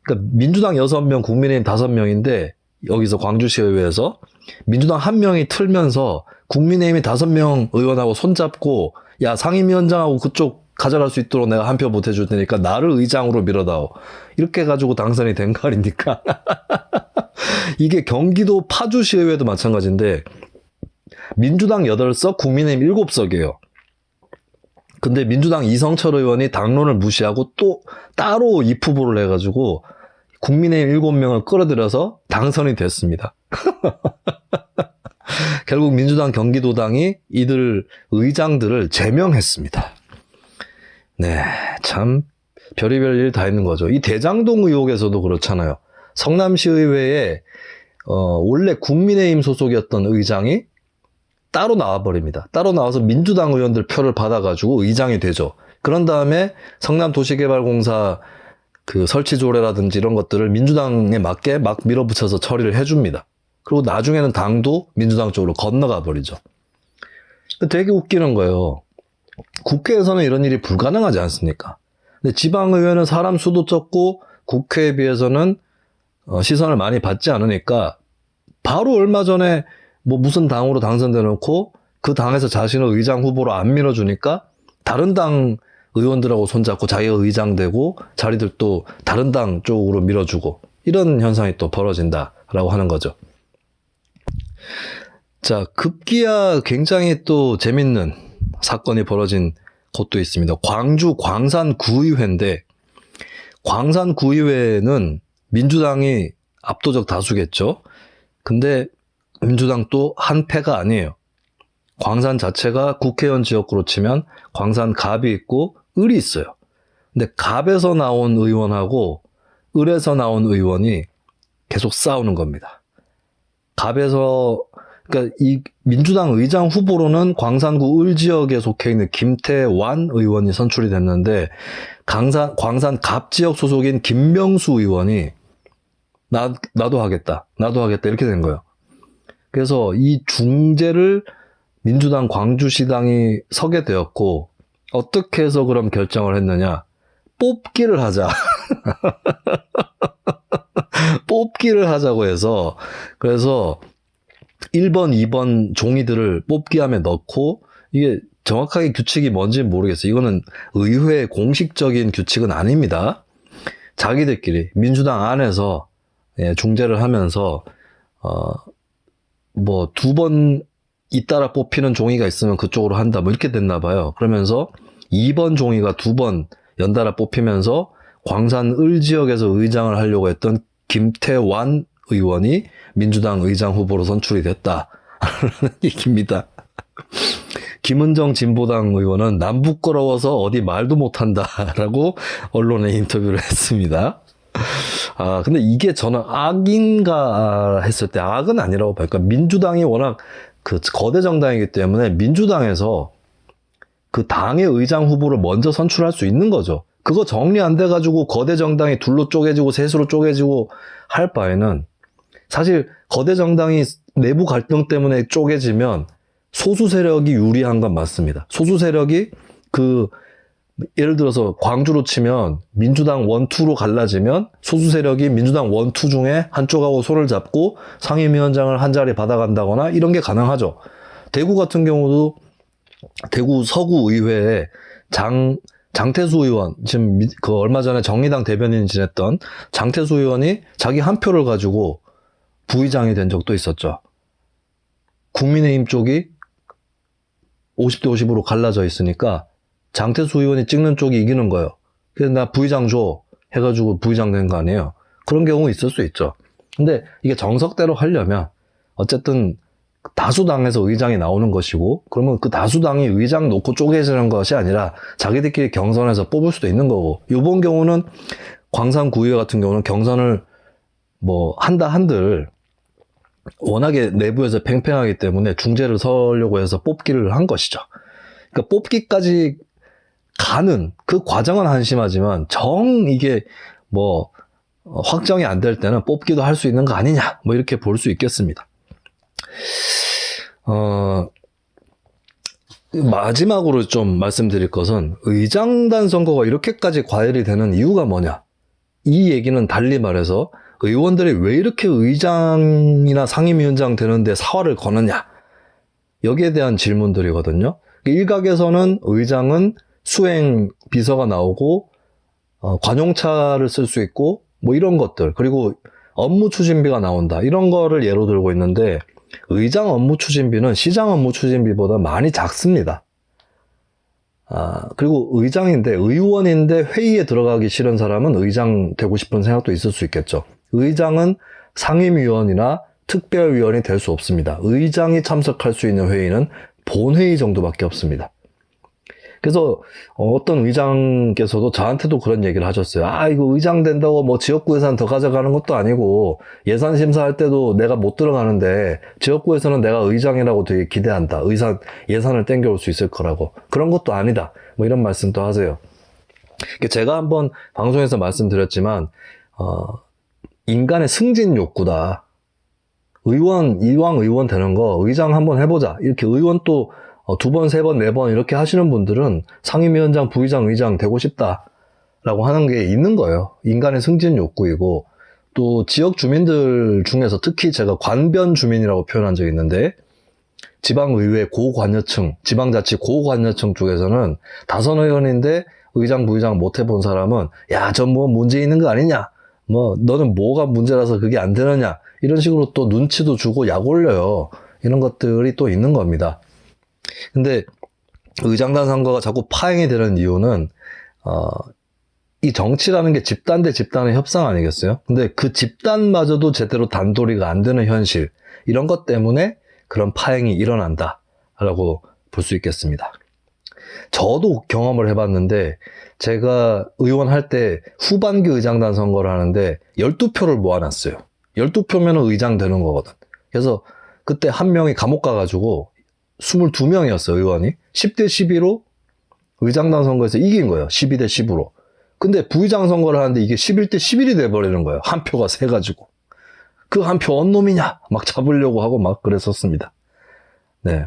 그러니까 민주당 6명, 국민의힘 5명인데 여기서 광주시의회에서 민주당 1명이 틀면서 국민의힘이 5명 의원하고 손잡고 야 상임위원장하고 그쪽 가져갈 수 있도록 내가 한 표 보태줄 테니까 나를 의장으로 밀어다오. 이렇게 해가지고 당선이 된 거 아닙니까? 이게 경기도 파주시의회도 마찬가지인데 민주당 8석, 국민의힘 7석이에요. 근데 민주당 이성철 의원이 당론을 무시하고 또 따로 입후보를 해가지고 국민의힘 7명을 끌어들여서 당선이 됐습니다. 결국 민주당 경기도당이 이들 의장들을 제명했습니다. 네, 참 별의별 일 다 있는 거죠. 이 대장동 의혹에서도 그렇잖아요. 성남시의회에 원래 국민의힘 소속이었던 의장이 따로 나와버립니다. 따로 나와서 민주당 의원들 표를 받아가지고 의장이 되죠. 그런 다음에 성남도시개발공사 그 설치 조례라든지 이런 것들을 민주당에 맞게 막 밀어붙여서 처리를 해줍니다. 그리고 나중에는 당도 민주당 쪽으로 건너가 버리죠. 되게 웃기는 거예요. 국회에서는 이런 일이 불가능하지 않습니까? 근데 지방의회는 사람 수도 적고 국회에 비해서는 시선을 많이 받지 않으니까 바로 얼마 전에 뭐 무슨 당으로 당선돼 놓고 그 당에서 자신을 의장 후보로 안 밀어주니까 다른 당 의원들하고 손잡고 자기가 의장 되고 자리들도 다른 당 쪽으로 밀어주고 이런 현상이 또 벌어진다라고 하는 거죠. 자, 급기야 굉장히 또 재밌는 사건이 벌어진 곳도 있습니다. 광주 광산구의회인데 광산구의회는 민주당이 압도적 다수겠죠. 근데 민주당 또 한 패가 아니에요. 광산 자체가 국회의원 지역구로 치면 광산 갑이 있고 을이 있어요. 근데 갑에서 나온 의원하고 을에서 나온 의원이 계속 싸우는 겁니다. 갑에서, 그러니까 이 민주당 의장 후보로는 광산구 을 지역에 속해 있는 김태완 의원이 선출이 됐는데, 광산 갑 지역 소속인 김명수 의원이 나도 하겠다 이렇게 된 거예요. 그래서 이 중재를 민주당 광주시당이 서게 되었고, 어떻게 해서 그럼 결정을 했느냐? 뽑기를 하자. 뽑기를 하자고 해서, 그래서 1번, 2번 종이들을 뽑기함에 넣고, 이게 정확하게 규칙이 뭔지는 모르겠어요. 이거는 의회 공식적인 규칙은 아닙니다. 자기들끼리 민주당 안에서 중재를 하면서 뭐 2번 잇따라 뽑히는 종이가 있으면 그쪽으로 한다, 뭐 이렇게 됐나 봐요. 그러면서 2번 종이가 2번 연달아 뽑히면서 광산 을 지역에서 의장을 하려고 했던 김태완 의원이 민주당 의장 후보로 선출이 됐다라는 얘기입니다. 김은정 진보당 의원은 남 부끄러워서 어디 말도 못한다라고 언론에 인터뷰를 했습니다. 근데 이게 저는 악인가 했을 때 악은 아니라고 봐요. 그러니까 민주당이 워낙 그 거대 정당이기 때문에 민주당에서 그 당의 의장 후보를 먼저 선출할 수 있는 거죠. 그거 정리 안 돼가지고 거대 정당이 둘로 쪼개지고 셋으로 쪼개지고 할 바에는, 사실 거대 정당이 내부 갈등 때문에 쪼개지면 소수 세력이 유리한 건 맞습니다. 소수 세력이 예를 들어서 광주로 치면 민주당 1, 2로 갈라지면 소수 세력이 민주당 1, 2 중에 한쪽하고 손을 잡고 상임위원장을 한 자리 받아간다거나 이런 게 가능하죠. 대구 같은 경우도 대구 서구 의회에 장태수 의원, 지금 얼마 전에 정의당 대변인 지냈던 장태수 의원이 자기 한 표를 가지고 부의장이 된 적도 있었죠. 국민의힘 쪽이 50대 50으로 갈라져 있으니까 장태수 의원이 찍는 쪽이 이기는 거예요. 그래서 나 부의장 줘 해가지고 부의장 된 거 아니에요. 그런 경우 있을 수 있죠. 근데 이게 정석대로 하려면 어쨌든 다수당에서 의장이 나오는 것이고, 그러면 그 다수당이 의장 놓고 쪼개지는 것이 아니라 자기들끼리 경선해서 뽑을 수도 있는 거고, 이번 경우는 광산구의회 같은 경우는 경선을 뭐 한다 한들 워낙에 내부에서 팽팽하기 때문에 중재를 서려고 해서 뽑기를 한 것이죠. 그러니까 뽑기까지 가는 그 과정은 한심하지만 이게 뭐 확정이 안 될 때는 뽑기도 할 수 있는 거 아니냐, 뭐 이렇게 볼 수 있겠습니다. 마지막으로 좀 말씀드릴 것은, 의장단 선거가 이렇게까지 과열이 되는 이유가 뭐냐, 이 얘기는 달리 말해서 의원들이 왜 이렇게 의장이나 상임위원장 되는데 사활을 거느냐, 여기에 대한 질문들이거든요. 일각에서는 의장은 수행 비서가 나오고 관용차를 쓸 수 있고 뭐 이런 것들, 그리고 업무 추진비가 나온다, 이런 거를 예로 들고 있는데, 의장 업무 추진비는 시장 업무 추진비보다 많이 작습니다. 그리고 의원인데 회의에 들어가기 싫은 사람은 의장 되고 싶은 생각도 있을 수 있겠죠. 의장은 상임위원이나 특별위원이 될 수 없습니다. 의장이 참석할 수 있는 회의는 본회의 정도밖에 없습니다. 그래서 어떤 의장께서도 저한테도 그런 얘기를 하셨어요. 이거 의장 된다고 뭐 지역구 예산 더 가져가는 것도 아니고 예산 심사할 때도 내가 못 들어가는데 지역구에서는 내가 의장이라고 되게 기대한다. 예산을 땡겨올 수 있을 거라고. 그런 것도 아니다. 뭐 이런 말씀도 하세요. 제가 한번 방송에서 말씀드렸지만 인간의 승진 욕구다. 이왕 의원 되는 거 의장 한번 해보자. 이렇게 의원 또 2번, 3번, 4번 이렇게 하시는 분들은 상임위원장, 부의장, 의장 되고 싶다라고 하는 게 있는 거예요. 인간의 승진 욕구이고, 또 지역 주민들 중에서 특히 제가 관변 주민이라고 표현한 적이 있는데, 지방의회 고관여층, 지방자치 고관여층 쪽에서는 다선 의원인데 의장, 부의장 못 해본 사람은 전 뭐 문제 있는 거 아니냐, 뭐 너는 뭐가 문제라서 그게 안 되느냐, 이런 식으로 또 눈치도 주고 약 올려요. 이런 것들이 또 있는 겁니다. 근데 의장단 선거가 자꾸 파행이 되는 이유는 이 정치라는 게 집단 대 집단의 협상 아니겠어요? 근데 그 집단마저도 제대로 단도리가 안 되는 현실, 이런 것 때문에 그런 파행이 일어난다라고 볼 수 있겠습니다. 저도 경험을 해봤는데, 제가 의원할 때 후반기 의장단 선거를 하는데 12표를 모아놨어요. 12표면 의장 되는 거거든. 그래서 그때 한 명이 감옥 가가지고 22명이었어요, 의원이. 10대 12로 의장단 선거에서 이긴 거예요. 12대 10으로. 근데 부의장 선거를 하는데 이게 11대 11이 돼버리는 거예요. 한 표가 세가지고. 그 한 표 언 놈이냐? 막 잡으려고 하고 막 그랬었습니다. 네.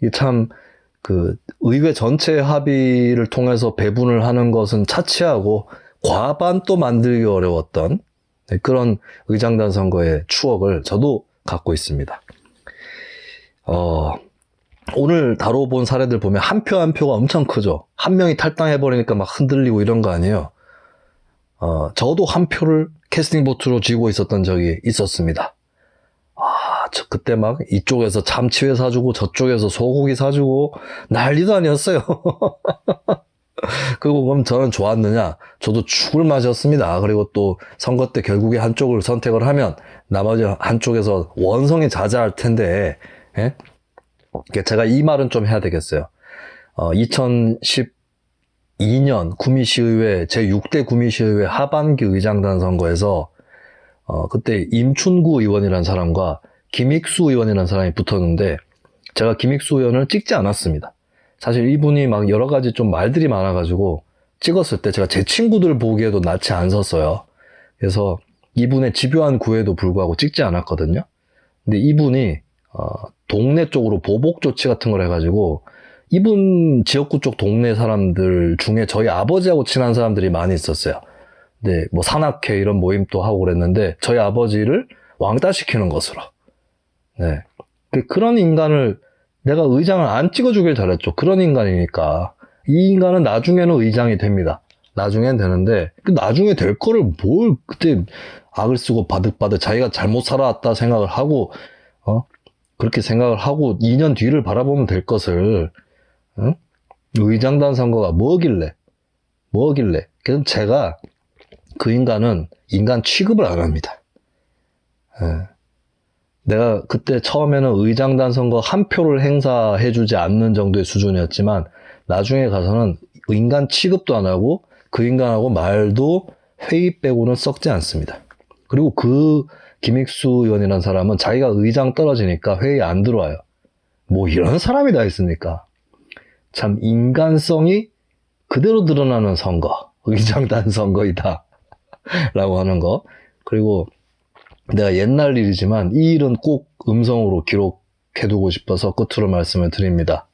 이게 참, 의회 전체 합의를 통해서 배분을 하는 것은 차치하고 과반 또 만들기 어려웠던 그런 의장단 선거의 추억을 저도 갖고 있습니다. 오늘 다뤄본 사례들 보면 한 표 한 표가 엄청 크죠. 한 명이 탈당해버리니까 막 흔들리고 이런 거 아니에요. 저도 한 표를 캐스팅 보트로 쥐고 있었던 적이 있었습니다. 저 그때 막 이쪽에서 참치회 사주고 저쪽에서 소고기 사주고 난리도 아니었어요. 그리고 그럼 저는 좋았느냐? 저도 죽을 맛이었습니다. 그리고 또 선거 때 결국에 한쪽을 선택을 하면 나머지 한쪽에서 원성이 자자할 텐데, 예? 제가 이 말은 좀 해야 되겠어요. 2012년 구미시의회 제6대 구미시의회 하반기 의장단 선거에서 그때 임춘구 의원이라는 사람과 김익수 의원이라는 사람이 붙었는데, 제가 김익수 의원을 찍지 않았습니다. 사실 이분이 막 여러 가지 좀 말들이 많아가지고 찍었을 때 제가 제 친구들 보기에도 낯이 안 섰어요. 그래서 이분의 집요한 구애도 불구하고 찍지 않았거든요. 근데 이분이 동네 쪽으로 보복 조치 같은 걸 해가지고, 이분 지역구 쪽 동네 사람들 중에 저희 아버지하고 친한 사람들이 많이 있었어요. 네, 뭐 산악회 이런 모임도 하고 그랬는데 저희 아버지를 왕따시키는 것으로. 네, 그런 인간을 내가 의장을 안 찍어주길 잘했죠. 그런 인간이니까. 이 인간은 나중에는 의장이 됩니다. 나중엔 되는데, 나중에 될 거를 뭘 그때 악을 쓰고 바득바득 자기가 잘못 살아왔다 생각을 하고, 그렇게 생각을 하고 2년 뒤를 바라보면 될 것을, 의장단 선거가 뭐길래. 그래서 제가 그 인간은 인간 취급을 안 합니다. 내가 그때 처음에는 의장단 선거 한 표를 행사해주지 않는 정도의 수준이었지만, 나중에 가서는 인간 취급도 안 하고 그 인간하고 말도 회의 빼고는 썩지 않습니다. 그리고 그 김익수 의원이라는 사람은 자기가 의장 떨어지니까 회의 안 들어와요. 뭐 이런 사람이 다 있습니까? 참 인간성이 그대로 드러나는 선거, 의장단 선거이다 라고 하는 거. 그리고 내가 옛날 일이지만 이 일은 꼭 음성으로 기록해두고 싶어서 끝으로 말씀을 드립니다.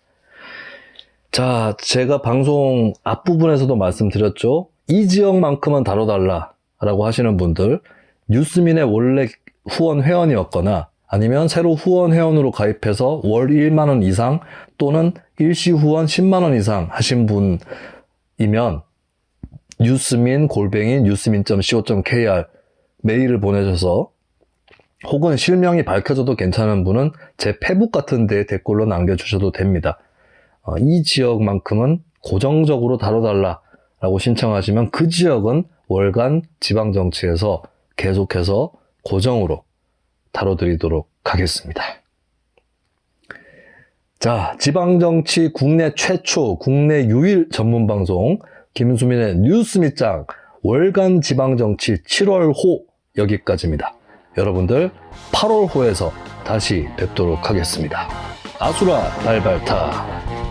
자, 제가 방송 앞부분에서도 말씀드렸죠. 이 지역만큼은 다뤄달라 라고 하시는 분들, 뉴스민의 원래 후원 회원이었거나 아니면 새로 후원 회원으로 가입해서 월 1만원 이상 또는 일시 후원 10만원 이상 하신 분이면 뉴스민@뉴스민.co.kr 메일을 보내셔서, 혹은 실명이 밝혀져도 괜찮은 분은 제 페북 같은 데에 댓글로 남겨주셔도 됩니다. 이 지역만큼은 고정적으로 다뤄달라라고 신청하시면 그 지역은 월간 지방정치에서 계속해서 고정으로 다뤄드리도록 하겠습니다. 자, 지방정치 국내 최초, 국내 유일 전문방송 김수민의 뉴스미짱 월간 지방정치 7월호 여기까지입니다. 여러분들 8월호에서 다시 뵙도록 하겠습니다. 아수라 발발타.